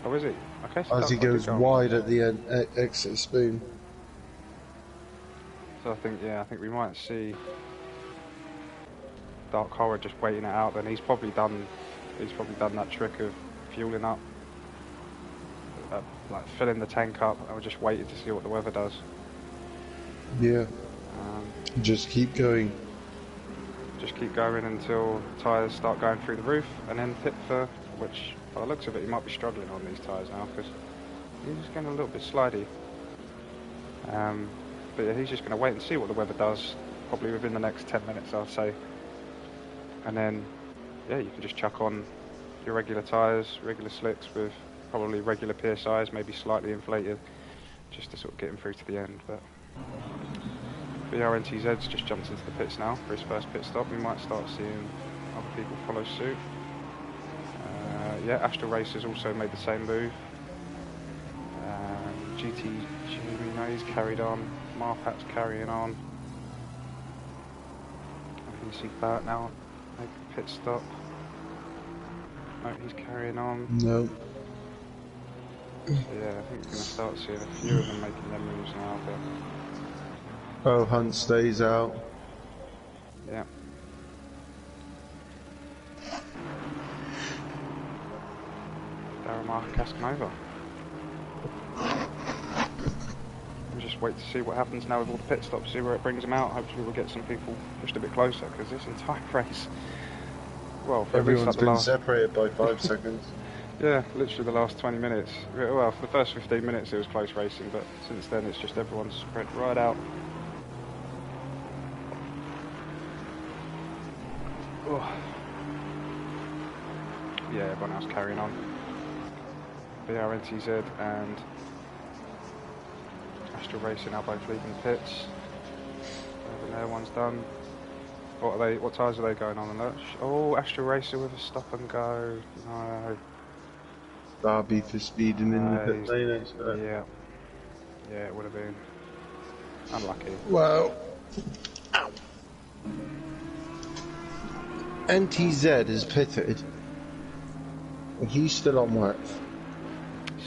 Oh, is he? Okay. So as he goes wide at the end, exit spoon. So I think we might see Dark Horror just waiting it out. Then he's probably done that trick of fueling up, like filling the tank up, and we're just waiting to see what the weather does. Yeah. Just keep going. just keep going until tyres start going through the roof, and then pit for, which by the looks of it, he might be struggling on these tyres now because he's getting a little bit slidey. But yeah, he's just going to wait and see what the weather does, probably within the next 10 minutes, I'd say. And then, yeah, you can just chuck on your regular tyres, regular slicks with probably regular PSIs, maybe slightly inflated, just to sort of get him through to the end. But BRNTZ's just jumped into the pits now for his first pit stop. We might start seeing other people follow suit. Yeah, Astral Racer's also made the same move. GT Jamie, no, he's carried on. Marpat's carrying on. I can see Bart now make a pit stop. No, he's carrying on. No. So yeah, I think we're going to start seeing a few of them making their moves now. But Oh, Hunt stays out. yeah. Darren Cascanova. We'll just wait to see what happens now with all the pit stops, see where it brings them out. Hopefully we'll get some people pushed a bit closer, because this entire race, well, for Everyone's at least like been separated by 5 seconds. yeah, literally the last 20 minutes. Well, for the first 15 minutes it was close racing, but since then it's just everyone's spread right out. Oh. Yeah, everyone else carrying on. BRNTZ and Astral Racing are both leaving the pits. And their one's done. What are they? What tyres are they going on? Lurch? Oh, Astral Racer with a stop and go. No. Darby for speeding in the pit lane. Yeah. Yeah, it would have been unlucky. Well, NTZ is pitted. He's still on wet.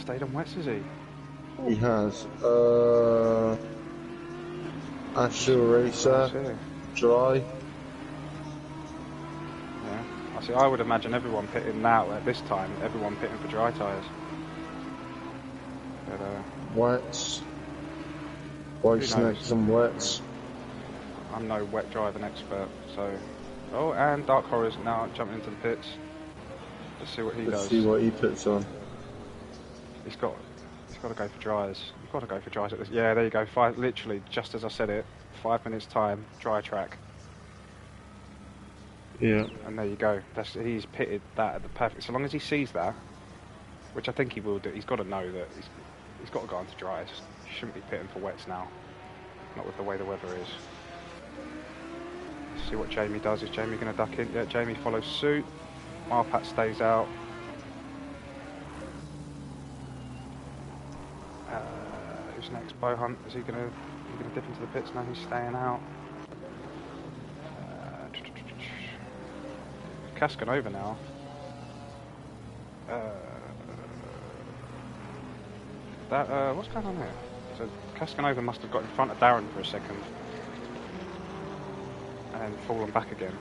Stayed on wets, is he? He has. Astral Racer, dry. Yeah. I see. I would imagine everyone pitting now at this time. Everyone pitting for dry tyres. But Wets. White's next on wets. I'm no wet driving expert, so. Oh, and Dark Horror's now jumping into the pits. Let's see what he does. Let's see what he puts on. He's got to go for dries. You've got to go for dries at this. Yeah, there you go. Literally, just as I said it, 5 minutes time, dry track. Yeah. And there you go. He's pitted that at the perfect. So long as he sees that, which I think he will do, he's got to know that he's got to go on to dries. He shouldn't be pitting for wets now. Not with the way the weather is. Let's see what Jamie does. Is Jamie going to duck in? Yeah, Jamie follows suit. Marpat stays out. Who's next? Bo Hunt. Is he gonna dip into the pits now? He's staying out. Cascanova now. What's going on here? So Cascanova must have got in front of Darren for a second and then fallen back again.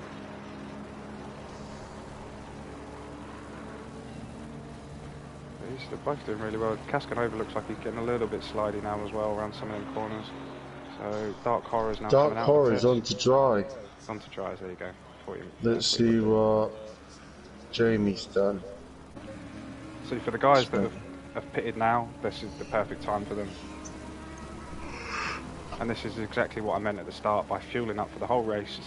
They're both doing really well. Cascanova looks like he's getting a little bit slidey now as well around some of them corners. So Dark Horror's now coming out. Dark Horror's on to dry. On to dries, there you go. Let's see what Jamie's done. So for the guys that have pitted now, this is the perfect time for them. And this is exactly what I meant at the start, by fueling up for the whole race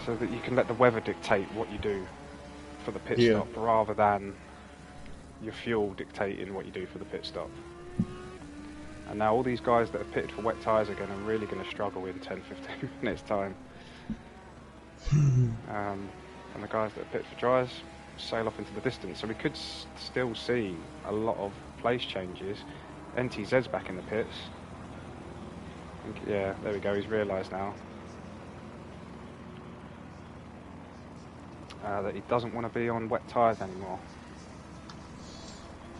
so that you can let the weather dictate what you do for the pit stop, rather than your fuel dictating what you do for the pit stop. And now all these guys that have pitted for wet tyres are really going to struggle in 10-15 minutes time. And the guys that have pitted for dries sail off into the distance. So we could still see a lot of place changes. NTZ's back in the pits. Yeah, there we go, he's realised now that he doesn't want to be on wet tyres anymore.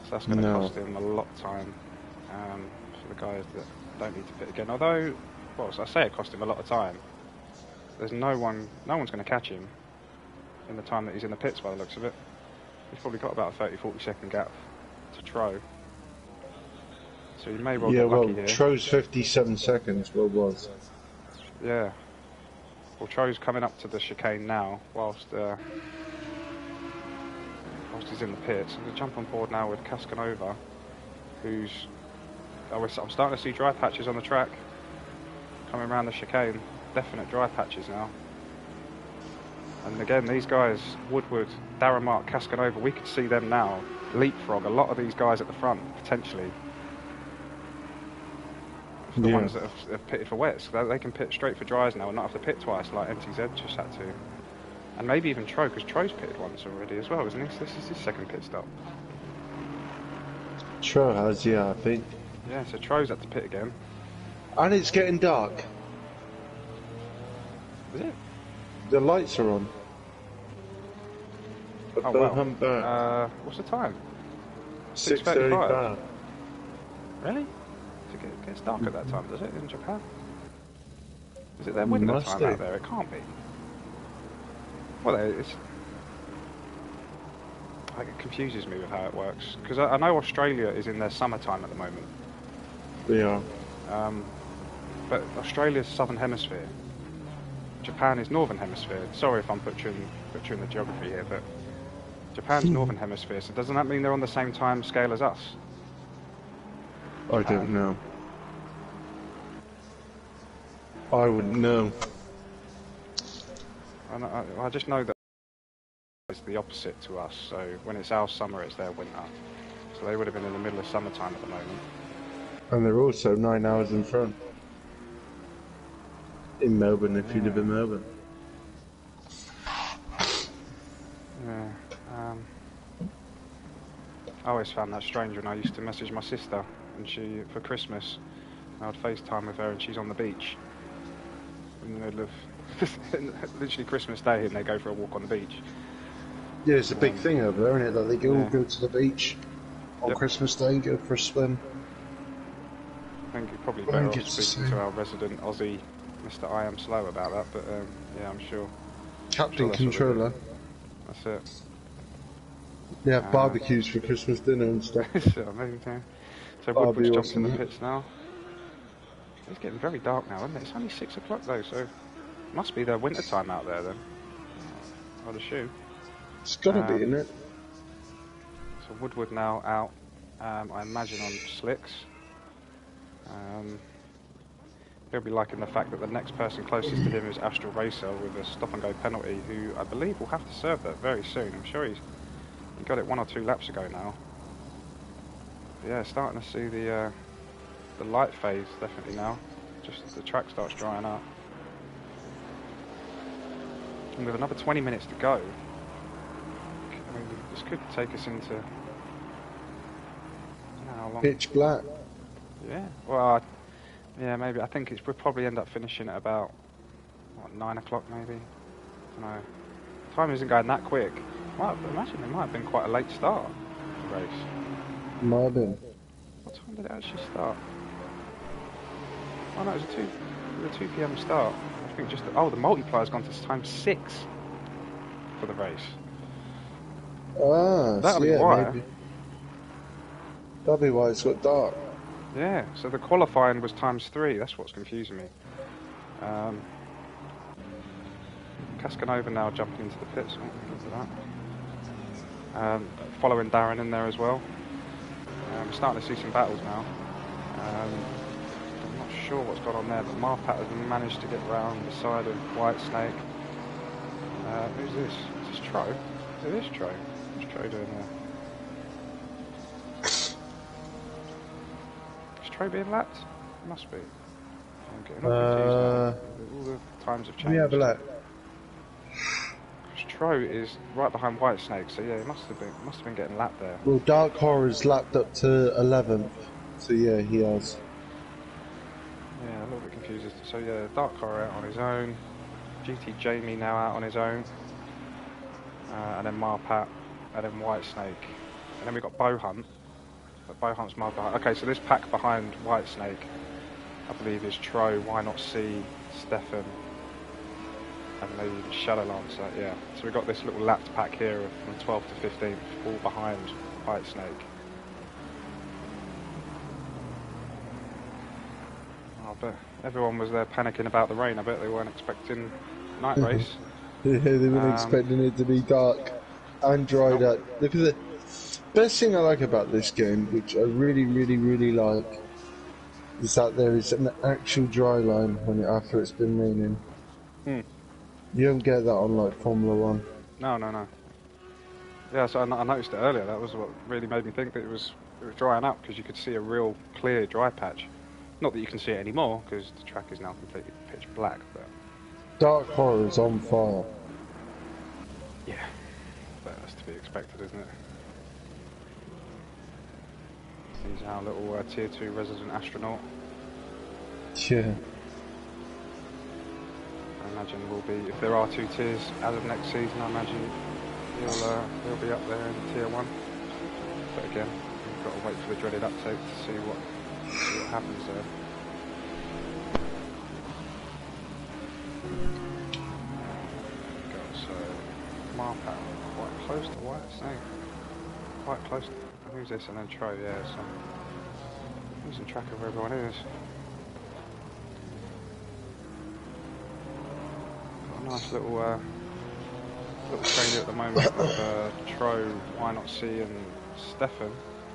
So that's going to cost him a lot of time for the guys that don't need to pit again. Although, well, so I say it cost him a lot of time. There's no one's going to catch him in the time that he's in the pits by the looks of it. He's probably got about a 30-40 second gap to Tro. So you may well get lucky here. Tro's 57 seconds, well was. Yeah. Well, Tro's coming up to the chicane now, whilst he's in the pits. I'm going to jump on board now with Cascanova, who's... I'm starting to see dry patches on the track. Coming around the chicane. Definite dry patches now. And again, these guys, Woodward, Darren Mark, Cascanova, we could see them now leapfrog a lot of these guys at the front, potentially. The ones that have pitted for wets. They can pit straight for dries now and not have to pit twice like MTZ just had to. And maybe even Tro, because Tro's pitted once already as well, isn't he? So this is his second pit stop. Tro has, yeah, I think. Yeah, so Tro's had to pit again. And it's getting dark. Is it? The lights are on. Oh, wow. What's the time? 6:35. Really? It gets dark at that time, does it, in Japan? Is it their winter time out there? It can't be. Well, it confuses me with how it works. Because I know Australia is in their summertime at the moment. They are. But Australia's southern hemisphere. Japan is northern hemisphere. Sorry if I'm butchering the geography here, but Japan's northern hemisphere. So doesn't that mean they're on the same time scale as us? I don't know. I wouldn't know. I just know that it's the opposite to us. So when it's our summer, it's their winter. So they would have been in the middle of summertime at the moment. And they're also 9 hours in front. In Melbourne, if you live in Melbourne. Yeah. I always found that strange when I used to message my sister, and for Christmas, I would FaceTime with her, and she's on the beach in the middle of literally Christmas Day, and they go for a walk on the beach. Yeah, it's a big thing over there, isn't it? That they all go to the beach on Christmas Day and go for a swim. I think you're probably better off speaking to our resident Aussie, Mr. I Am Slow, about that, but yeah, I'm sure. Captain Controller. That's it. Yeah, barbecues for Christmas dinner and stuff. So Woodward's jumped in the pits now. It's getting very dark now, isn't it? It's only 6 o'clock though, so it must be their winter time out there then. I'd assume. It's gotta be, isn't it? So Woodward now out, I imagine on slicks. He'll be liking the fact that the next person closest to him is Astral Racer with a stop and go penalty, who I believe will have to serve that very soon. I'm sure he got it 1 or 2 laps ago now. But yeah, starting to see the light phase definitely now. Just as the track starts drying up. And with another 20 minutes to go, I mean, this could take us into how long? Pitch black. Yeah. Well, yeah, maybe. I think we'll probably end up finishing at about 9 o'clock maybe. I don't know. Time isn't going that quick. I imagine it might have been quite a late start of the race. Might have been. What time did it actually start? Oh no, it was a 2 p.m. start. I think the multiplier's gone to time 6 for the race. That'll be why. Maybe. That'll be why it's got dark. Yeah, so the qualifying was times 3. That's what's confusing me. Cascanova now jumping into the pits. Look at that. Following Darren in there as well. We're starting to see some battles now. I'm not sure what's gone on there, but Marpat has managed to get round the side of Whitesnake. Who's this? Is this Tro? Is it Tro? What's Tro doing there? Is Tro being lapped? It must be. I'm getting all confused now. All the times have changed. We have a lap. Tro is right behind Whitesnake, so yeah, he must have been getting lapped there. Well, Dark Horror's lapped up to 11th, so yeah, he has. Yeah, a little bit confused. So yeah, Dark Horror out on his own. GT Jamie now out on his own. And then Marpat, and then Whitesnake. And then we've got Bowhunt. But Bowhunt's miles behind. Okay, so this pack behind Whitesnake, I believe, is Tro, Why Not C, Stefan, and maybe Shadow Lancer, yeah. So we've got this little lapped pack here from 12th to 15th, all behind Whitesnake. Oh, but everyone was there panicking about the rain. I bet they weren't expecting night race. Yeah, they weren't expecting it to be dark and dried Nope. out. Look at the best thing I like about this game, which I really like, is that there is an actual dry line after it's been raining. Hmm. You don't get that on like Formula One. No. Yeah, so I noticed it earlier. That was what really made me think that it was drying up, because you could see a real clear dry patch. Not that you can see it anymore, because the track is now completely pitch black. But Dark Horror is on fire. yeah, but that's to be expected, isn't it? He's our little tier 2 resident astronaut. Yeah. I imagine will be, if there are 2 tiers as of next season, I imagine he'll be up there in tier 1. But again, we've got to wait for the dreaded update to see what happens there. So Marpat quite close to White Snake. Quite close to, who's this, and then Tro, yeah, so losing track of where everyone is. Got a nice little trainer at the moment with Tro, Why Not See, and Stefan.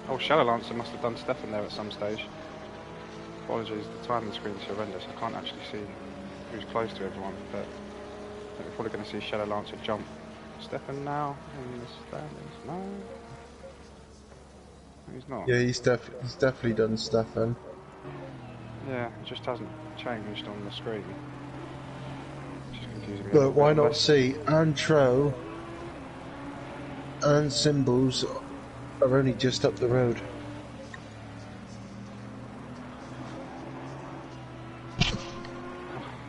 Oh, Shadow Lancer must have done Stefan there at some stage. Apologies, the time on the screen is horrendous. I can't actually see who's close to everyone, but I think we're probably going to see Shadow Lancer jump Stefan now in the standings. No, he's not. Yeah, he's definitely done Stefan. Yeah, it just hasn't changed on the screen. Which is confusing me. But Why Not See and Tro and Symbols are only just up the road.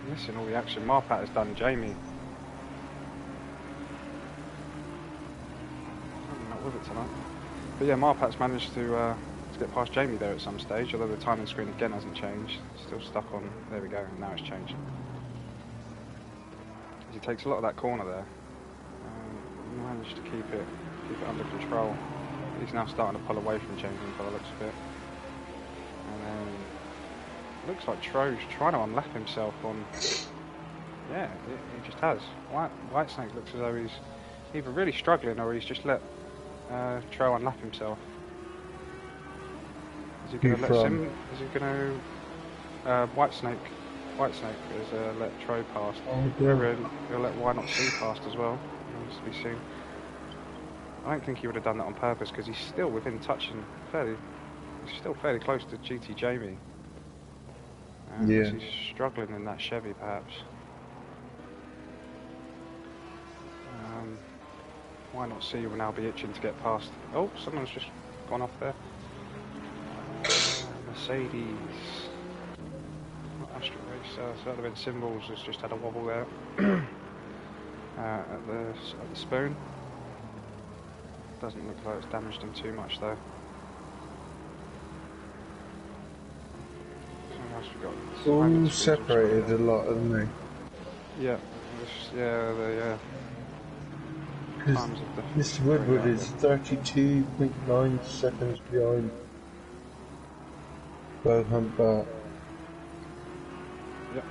Missing all the action. Marpat has done Jamie. I'm not with it tonight. But yeah, Marpat's managed to get past Jamie there at some stage, although the timing screen again hasn't changed. Still stuck on, there we go, now it's changed. He takes a lot of that corner there. Managed to keep it under control. He's now starting to pull away from Jamie by the looks of it. And then looks like Tro's trying to unlap himself on. Yeah, he just has. Whitesnake looks as though he's either really struggling or he's just let Tro unlap himself. Is he going to let him? Is he going to Whitesnake has let Tro past. Whether he'll let Why Not See past as well. Remains to be seen. I don't think he would have done that on purpose, because he's still within touch and he's still fairly close to GT Jamie. Yeah. He's struggling in that Chevy, perhaps. Why Not See will now be itching to get past. Oh, someone's just gone off there. Mercedes. Not Astro Racer, so that would have been Symbols, has just had a wobble there. At the spoon. Doesn't look like it's damaged him too much though. All separated a lot, haven't they? Yeah, yeah. Because Mr. Woodward is 32.9 seconds behind Bo Humpback. Yep.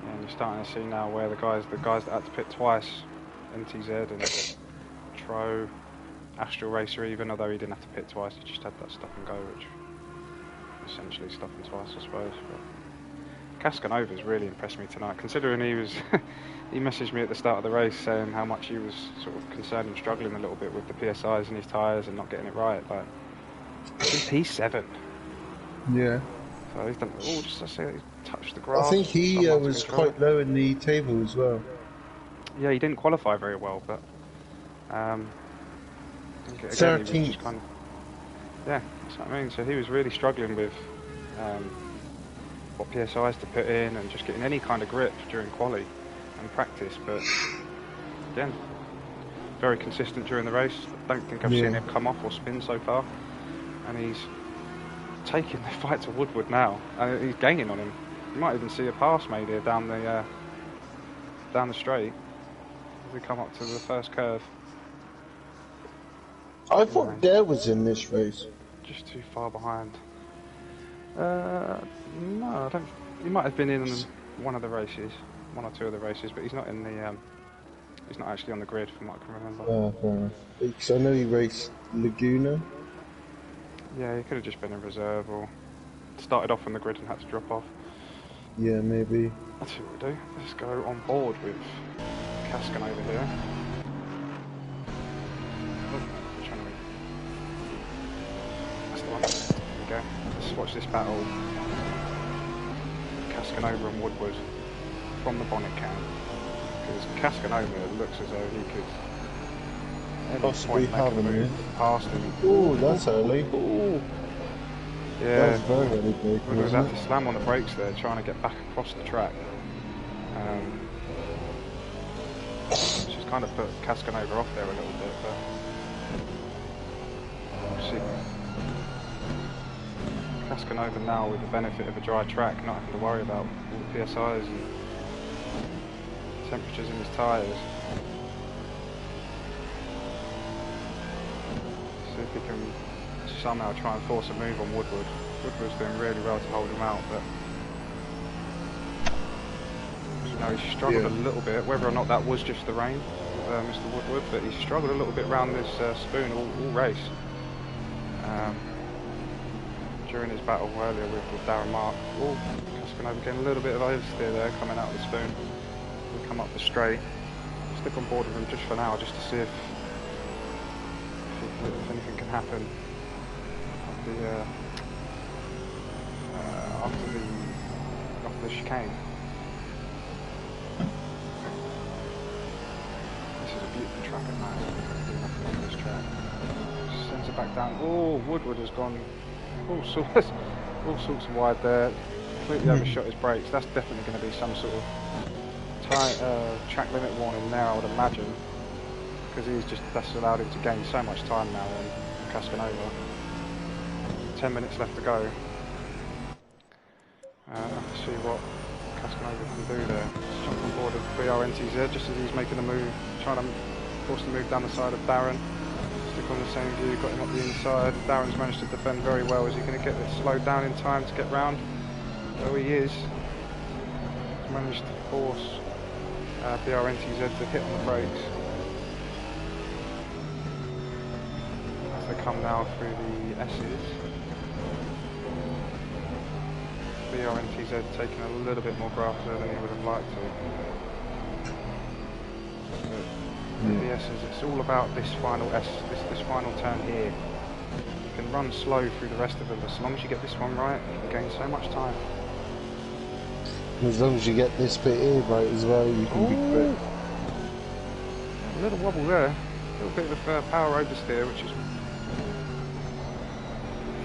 And you're starting to see now where the guys that had to pit twice, NTZ and Tro, Astral Racer even, although he didn't have to pit twice, he just had that stop and go, which essentially stopping twice, I suppose. But Cascanova's really impressed me tonight, considering he was he messaged me at the start of the race saying how much he was sort of concerned and struggling a little bit with the PSIs in his tyres and not getting it right. Like, he's P7. Yeah. So he's done, just to say he touched the grass. I think he was quite low in the table as well. Yeah, he didn't qualify very well, but I think again, 13th. he was just kind of, yeah, that's what I mean. So he was really struggling with what PSIs to put in and just getting any kind of grip during quali and practice. But again, very consistent during the race. I don't think I've seen him come off or spin so far, and he's taking the fight to Woodward now. He's gaining on him. You might even see a pass made here down the straight as we come up to the first curve. I thought Dare was in this race. Just too far behind. No, I don't. He might have been in one of the races, one or two of the races, but he's not in the. He's not actually on the grid, from what I can remember. Oh, fair enough. Because I know he raced Laguna. Yeah, he could have just been in reserve or started off on the grid and had to drop off. Yeah, maybe. That's what we do. Let's go on board with Cascan over here. Oh, trying to... That's the one. There we go. Let's watch this battle. Cascanova and Woodward from the bonnet cam. Because Cascanova looks as though he could possibly have him past him. Ooh, that's early. Ooh. Yeah, that was very early break. Woodward was had to slam on the brakes there, trying to get back across the track. She's kind of put Cascanova off there a little bit, but we'll see. Cascanova now with the benefit of a dry track, not having to worry about all the PSIs and temperatures in his tyres. See if he can somehow try and force a move on Woodward. Woodward's doing really well to hold him out, but you know, he struggled a little bit, whether or not that was just the rain, Mr. Woodward, but he struggled a little bit round this spoon all race. During his battle earlier with Darren Mark. Oh, Cascanova getting a little bit of oversteer there, coming out of the spoon. We'll come up the straight. Stick on board with him just for now, just to see if anything can happen after the chicane. This is a beautiful track at night. Nothing on this track. Sends it back down. Oh, Woodward has gone all sorts of wide there. Completely overshot his brakes. That's definitely going to be some sort of track limit warning there, I would imagine, because that's allowed him to gain so much time now on Cascanova. 10 minutes left to go. Let's see what Cascanova can do there. Let's jump on board with BRNTZ just as he's making the move, trying to force the move down the side of Darren. Stick on the same view, got him up the inside. Darren's managed to defend very well. Is he going to get this slowed down in time to get round? Oh, he is. He's managed to force BRNTZ to hit on the brakes. As they come now through the S's. BRNTZ taking a little bit more graft there than he would have liked to. The S's, it's all about this final this final turn here. You can run slow through the rest of them, but as long as you get this one right, you can gain so much time. As long as you get this bit here right as well, you can be quick. A little wobble there, a little bit of power oversteer, which is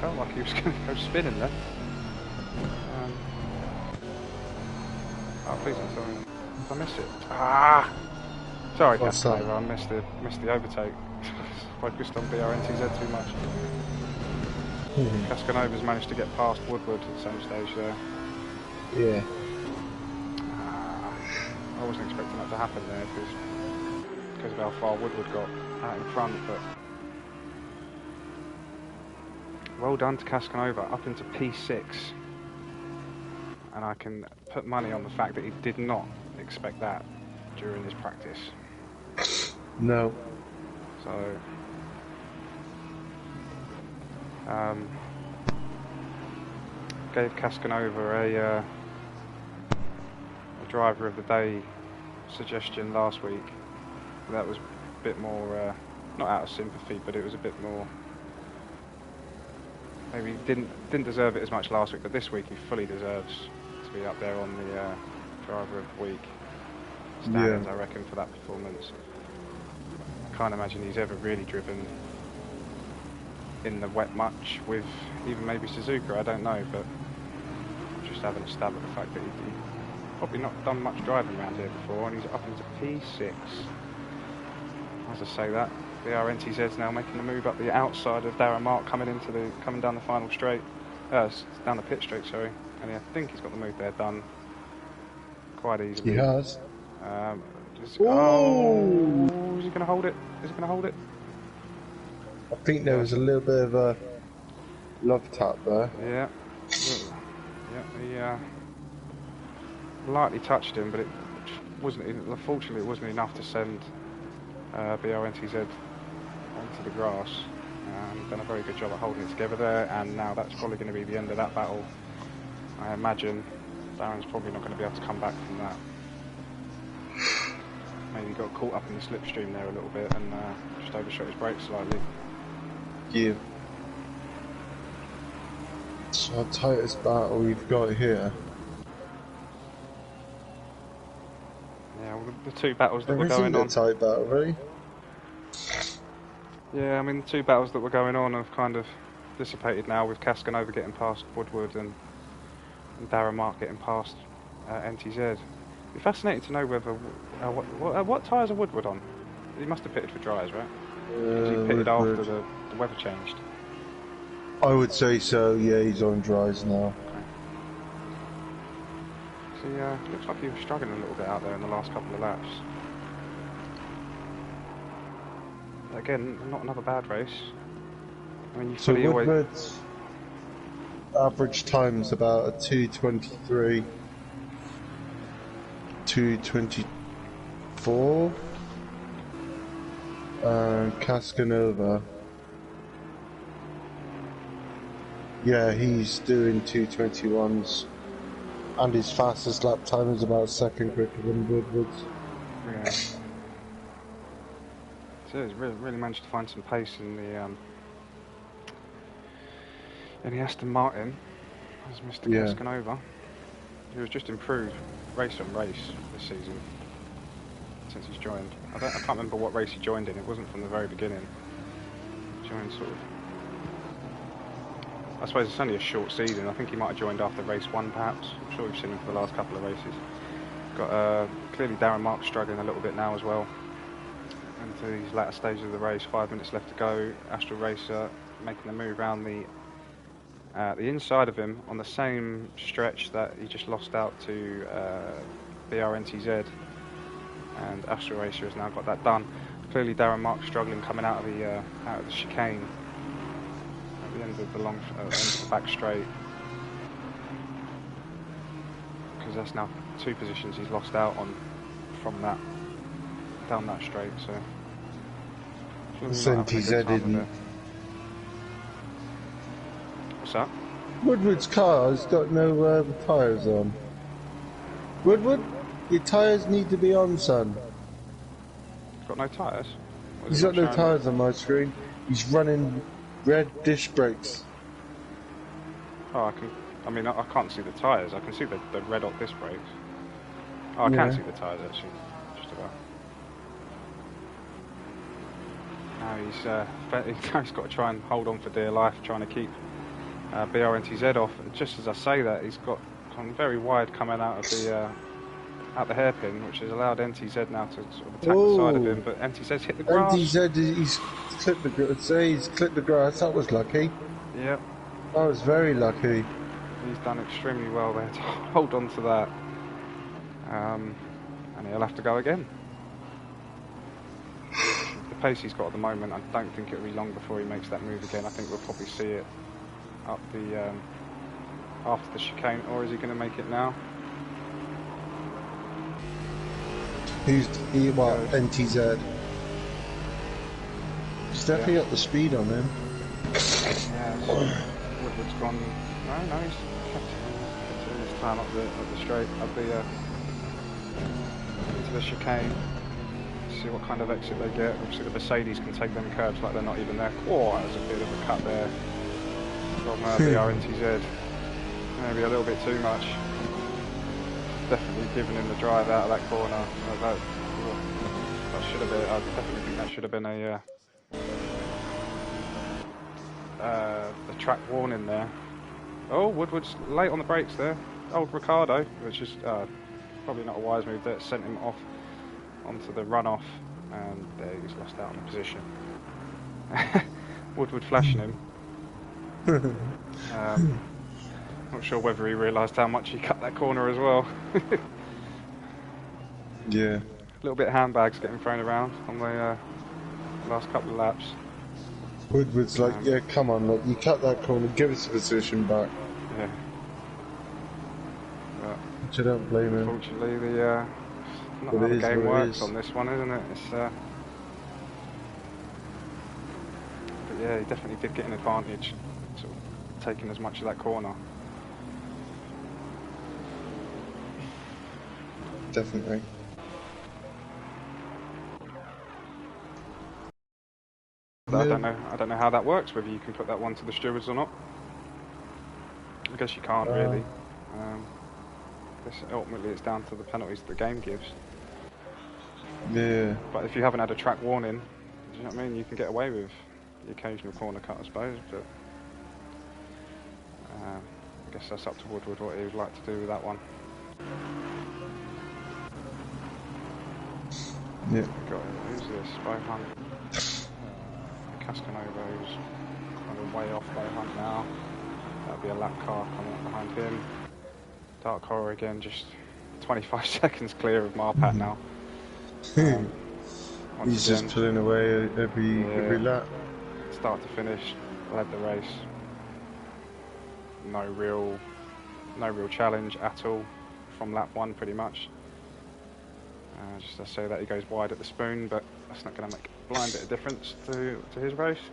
felt like he was going to go spinning there. Oh, please don't tell me if I miss it. Ah! Sorry, Cascanova, I missed the overtake. Focused on BRNTZ too much. Cascanova's managed to get past Woodward at some stage there. Yeah. I wasn't expecting that to happen there because of how far Woodward got out in front, but well done to Cascanova, up into P6. And I can put money on the fact that he did not expect that during his practice. No. So, gave Cascanova a driver of the day suggestion last week. That was a bit more, not out of sympathy, but it was a bit more. Maybe he didn't deserve it as much last week, but this week he fully deserves to be up there on the driver of the week standards, I reckon, for that performance. I can't imagine he's ever really driven in the wet much with even maybe Suzuka, I don't know, but just having a stab at the fact that he's probably not done much driving around here before, and he's up into P6. As I say that, the RNTZ's now making the move up the outside of Darren Mark, coming down the final straight, down the pit straight, sorry, and I think he's got the move there done quite easily. He has. Oh, is he going to hold it? Is he going to hold it? I think there was a little bit of a love tap there. Yeah. Yeah, he lightly touched him, but it wasn't. Unfortunately, it wasn't enough to send BRNTZ onto the grass. Done a very good job at holding it together there, and now that's probably going to be the end of that battle. I imagine Darren's probably not going to be able to come back from that. Maybe got caught up in the slipstream there a little bit and just overshot his brakes slightly. Yeah. It's our tightest battle we've got here. Yeah, well, the two battles that were Everything going on. a tight battle, really. Yeah, I mean the two battles that were going on have kind of dissipated now, with Cascanova getting past Woodward and Darren Mark getting past NTZ. It'd be fascinating to know whether what tyres are Woodward on? He must have pitted for dryers, right? Because he pitted after the weather changed. I would say so. Yeah, he's on dries now. Okay. So looks like he was struggling a little bit out there in the last couple of laps. Again, not another bad race. I mean, So Woodward's average time's about a 2:23, 2:24, and Cascanova. Yeah, he's doing 2:21s, and his fastest lap time is about a second quicker than Woodward's. Yeah. So he's really managed to find some pace in the Aston Martin, as Mr. Cascanova, who has just improved race on race this season since he's joined. I can't remember what race he joined in. It wasn't from the very beginning. He joined sort of. I suppose it's only a short season. I think he might have joined after race 1, perhaps. I'm sure we've seen him for the last couple of races. Got clearly Darren Mark struggling a little bit now as well. Into these latter stages of the race, 5 minutes left to go. Astral Racer making the move around the inside of him on the same stretch that he just lost out to BRNTZ, and Astral Racer has now got that done. Clearly Darren Mark struggling coming out of the chicane at the end of the end of the back straight, because that's now 2 positions he's lost out on from that down that straight. So NTZ didn't. What's that? Woodward's car's got no tyres on. Woodward, your tyres need to be on, son. Got no tyres? He's got no tyres on my screen. He's running red disc brakes. Oh, I can't see the tyres. I can see the red hot disc brakes. Oh, I can see the tyres actually, just about. Now he's got to try and hold on for dear life, trying to keep BRNTZ off. And just as I say that, he's got gone very wide coming out of the hairpin, which has allowed NTZ now to sort of attack the side of him. But NTZ's hit the grass. NTZ, he's clipped the grass. That was lucky. Yep. That was very lucky. He's done extremely well there to hold on to that. And he'll have to go again. The pace he's got at the moment, I don't think it'll be long before he makes that move again. I think we'll probably see it up the after the chicane, or is he going to make it now? NTZ. He's definitely got the speed on him. Yeah, Woodward's gone. No, he's kept his time up the straight, into the chicane. See what kind of exit they get. Obviously the Mercedes can take them curves like they're not even there. Oh, there's a bit of a cut there from BRNTZ. Maybe a little bit too much. Definitely giving him the drive out of that corner. That should have been. I definitely think that should have been a track warning there. Oh, Woodward's late on the brakes there. Old Ricardo, which is probably not a wise move there. Sent him off onto the runoff, and there he's lost out on the position. Woodward flashing him. Not sure whether he realised how much he cut that corner as well. Yeah. A little bit of handbags getting thrown around on the last couple of laps. Woodward's like, yeah, come on, look, you cut that corner, give us the position back. Yeah. But which I don't blame him. unfortunately, the not But how it the is game what it works is. on this one, isn't it? It's but yeah, he definitely did get an advantage, sort of taking as much of that corner. Definitely. But I don't know how that works. Whether you can put that one to the stewards or not. I guess you can't really. I guess ultimately it's down to the penalties the game gives. Yeah. But if you haven't had a track warning, do you know what I mean? You can get away with the occasional corner cut, I suppose. But I guess that's up to Woodward what he would like to do with that one. Yeah. Who's this? Bo Hunt. Cascanova's kind of way off Bo Hunt now. That'll be a lap car coming up behind him. Dark Horror again, just 25 seconds clear of Marpat now. He's just pulling away every lap. Start to finish, led the race. No real challenge at all from lap 1 pretty much. Just to say that he goes wide at the spoon, but that's not going to make a blind bit of difference to his race.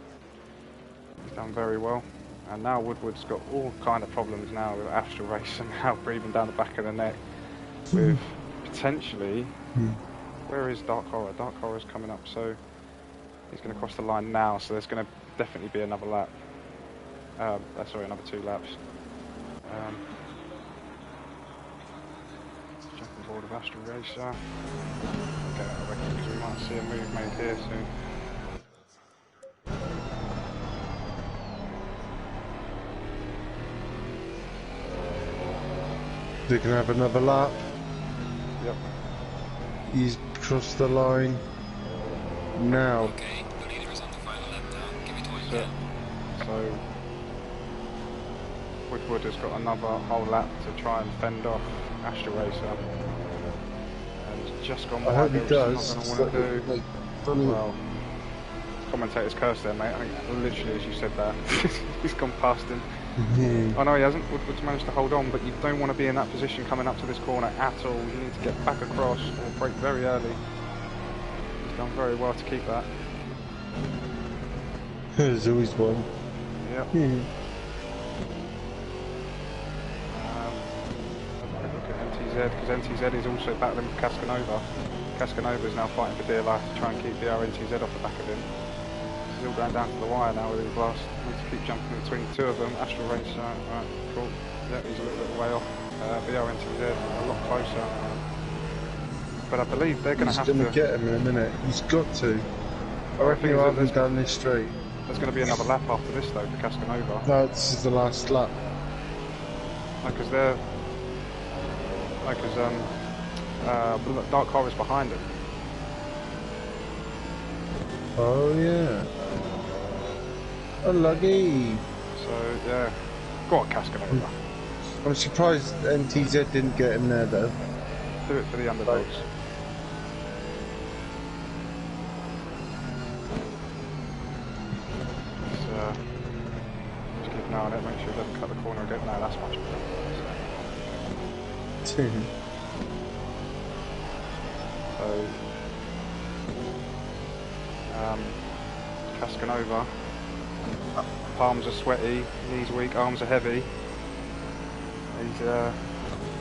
He's done very well. And now Woodward's got all kind of problems now with Astral Race and now breathing down the back of the neck with potentially... Where is Dark Horror? Dark Horror's coming up, so he's going to cross the line now, so there's going to definitely be another lap. Sorry, another 2 laps. Jump on board of Astral Racer. Okay, I reckon we might see a move made here soon. They can have another lap. Yep. He's crossed the line now. Okay, the leader is on the final lap now. Give it all you can. So Woodward has got another whole lap to try and fend off Astral Racer. And he's just gone wide. I hope he does. Not going to want to do. Well, commentator's curse there, mate. I think literally as you said that, he's gone past him. Oh no, he hasn't. Woodward's managed to hold on, but you don't want to be in that position coming up to this corner at all. You need to get back across or brake very early. He's done very well to keep that. There's always one. Yep. Look at NTZ, because NTZ is also battling with Cascanova. Cascanova is now fighting for dear life to try and keep the NTZ off the back of him. He's all going down to the wire now with his blast. Needs to keep jumping between the 2 of them. Astral Racer, right, cool. Yeah, he's a little bit way off. BRNTZ, a lot closer. But I believe they're going to have to... He's going to get him in a minute. He's got to. I reckon he'll have him down this straight. There's going to be another lap after this though for Cascanova. No, this is the last lap. No, because they're... No, because Dark Horror's behind him. Oh yeah. Unlucky. So, yeah. Go on, Cascanova. I'm surprised NTZ didn't get him there though. Do it for the underdogs. Just keep an eye on it, make sure it doesn't cut the corner again. No, that's much better. So, Cascanova. Palms are sweaty, knees weak, arms are heavy. He's going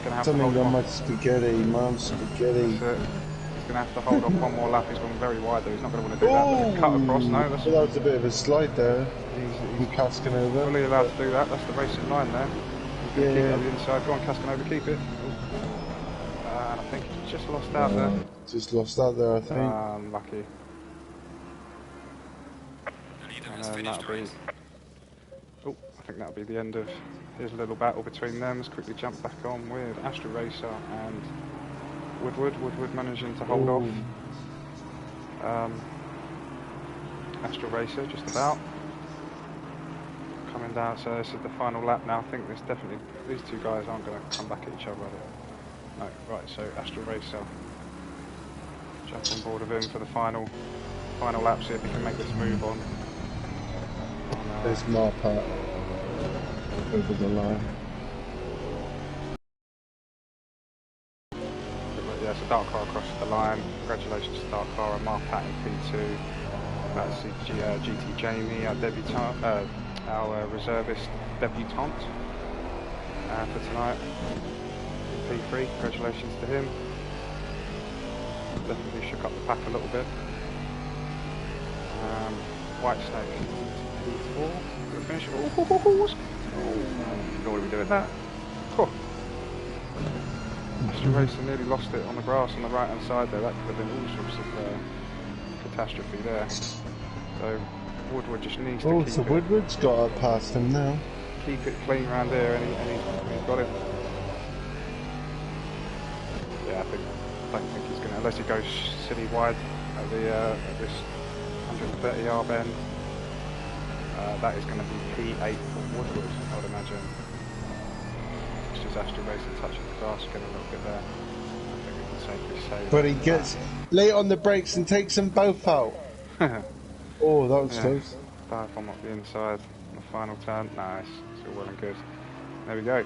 to have to hold Something on on. my spaghetti, mom's spaghetti. He's going to have to hold off one more lap. He's gone very wide though. He's not going to want to do that. But cut across, no. That's, well, that was a bit of a slide there. He's Cascanova. fully allowed to do that. That's the racing line there. He's going to keep it on the inside. Go on, Cascanova, keep it. And I think he's just lost out there. Just lost out there, I think. Unlucky. The leader has And finished the race. Oh, I think that'll be the end of his little battle between them. Let's quickly jump back on with Astral Racer and Woodward. Woodward managing to hold off Astral Racer just about. Coming down, so this is the final lap now. I think there's definitely, these 2 guys aren't going to come back at each other. No, right, so Astral Racer. Jump on board with him for the final lap, see if he can make this move on. There's Marpat over the line. yeah, so Dark Car across the line. Congratulations to Dark Car and Mark Pat in P2. That's GT Jamie, our debutant, our reservist debutant for tonight. P3, congratulations to him. Definitely shook up the pack a little bit. White Snake P4. We'll finish. What are we doing that? Oh. Astro Racer nearly lost it on the grass on the right hand side there. That could have been all sorts of catastrophe there. So Woodward just needs to keep so it. Woodward's got up past him now. Keep it clean around here, and he's got it. Yeah, I don't think he's going to, unless he goes city wide at this 130R bend. That is going to be P8 for Woodward, I would imagine. It's just Astro Racing touching the grass again a little bit there. I think we can safely say. But he gets late on the brakes and takes them both out. Oh, that was close. Dive bomb up the inside on the final turn. Nice, it's all well and good. There we go.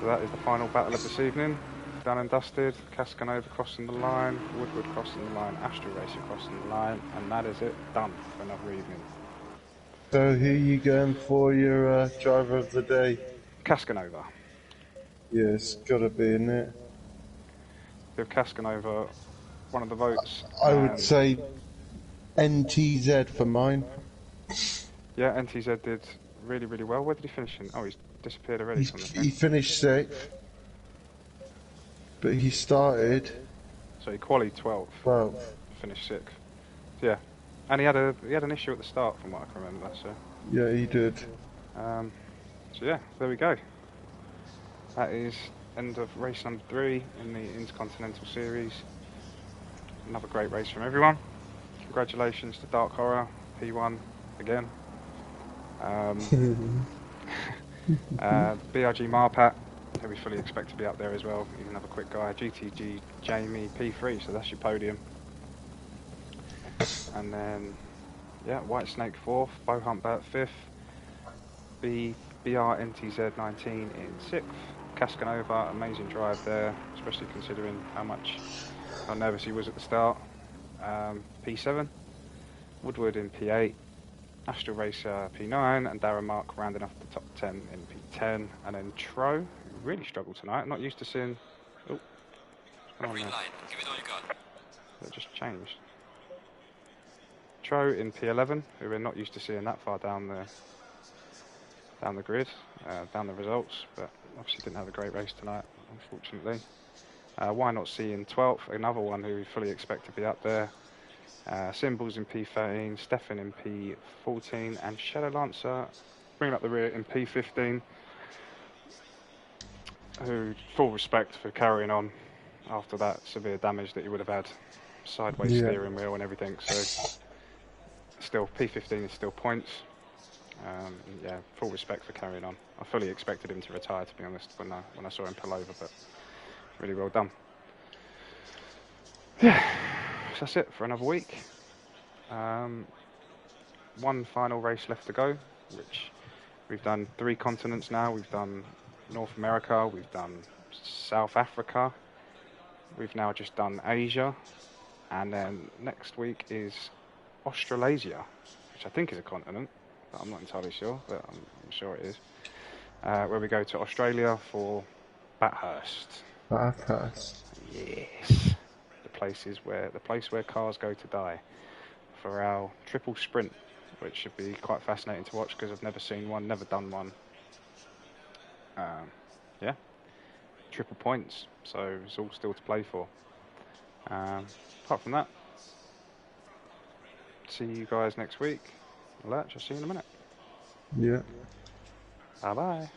So that is the final battle of this evening. Done and dusted. Cascanova crossing the line, Woodward crossing the line, Astro Racer crossing the line, and that is it. Done for another evening. So who are you going for your driver of the day? Cascanova. Yeah, it's got to be, isn't it? Give Cascanova one of the votes. I would say NTZ for mine. Yeah, NTZ did really, really well. Where did he finish in? Oh, he's disappeared already. He finished 6th, but he started. So he qualied 12th. 12th. Finished 6th. Yeah, and he had an issue at the start, from what I can remember. So yeah, he did. So yeah, there we go. That is end of race number 3 in the Intercontinental Series. Another great race from everyone. Congratulations to Dark Horror, P1 again. BRG Marpat, who we fully expect to be up there as well. He's another quick guy. GTG Jamie P3, so that's your podium. And then, yeah, White Snake 4th, Bo Humpbert 5th, BR NTZ 19 in 6th. Cascanova, amazing drive there, especially considering how nervous he was at the start. P7. Woodward in P8. Astro Racer P9, and Darren Mark rounding off the top 10 in P10. And then Tro, who really struggled tonight, not used to seeing... Oh, Green line, give it all you got. That just changed. Tro in P11, who we're not used to seeing that far down the grid, down the results, but obviously didn't have a great race tonight, unfortunately. Why Not See in 12th, another one who we fully expect to be up there. Symbols in P13, Stefan in P14, and Shadow Lancer bringing up the rear in P15. Who, full respect for carrying on after that severe damage that he would have had, sideways steering wheel and everything. So, still P15 is still points. Yeah, full respect for carrying on. I fully expected him to retire, to be honest, when I saw him pull over, but really well done. Yeah. So that's it for another week. One final race left to go, which we've done 3 continents now. We've done North America, we've done South Africa, we've now just done Asia, and then next week is Australasia, which I think is a continent, but I'm not entirely sure, but I'm sure it is. Where we go to Australia for Bathurst. Bathurst. Yes. The place where cars go to die, for our triple sprint, which should be quite fascinating to watch because I've never seen one, never done one. Yeah, triple points, so it's all still to play for. Apart from that, see you guys next week. Lurch, I'll see you in a minute. Yeah. Bye bye.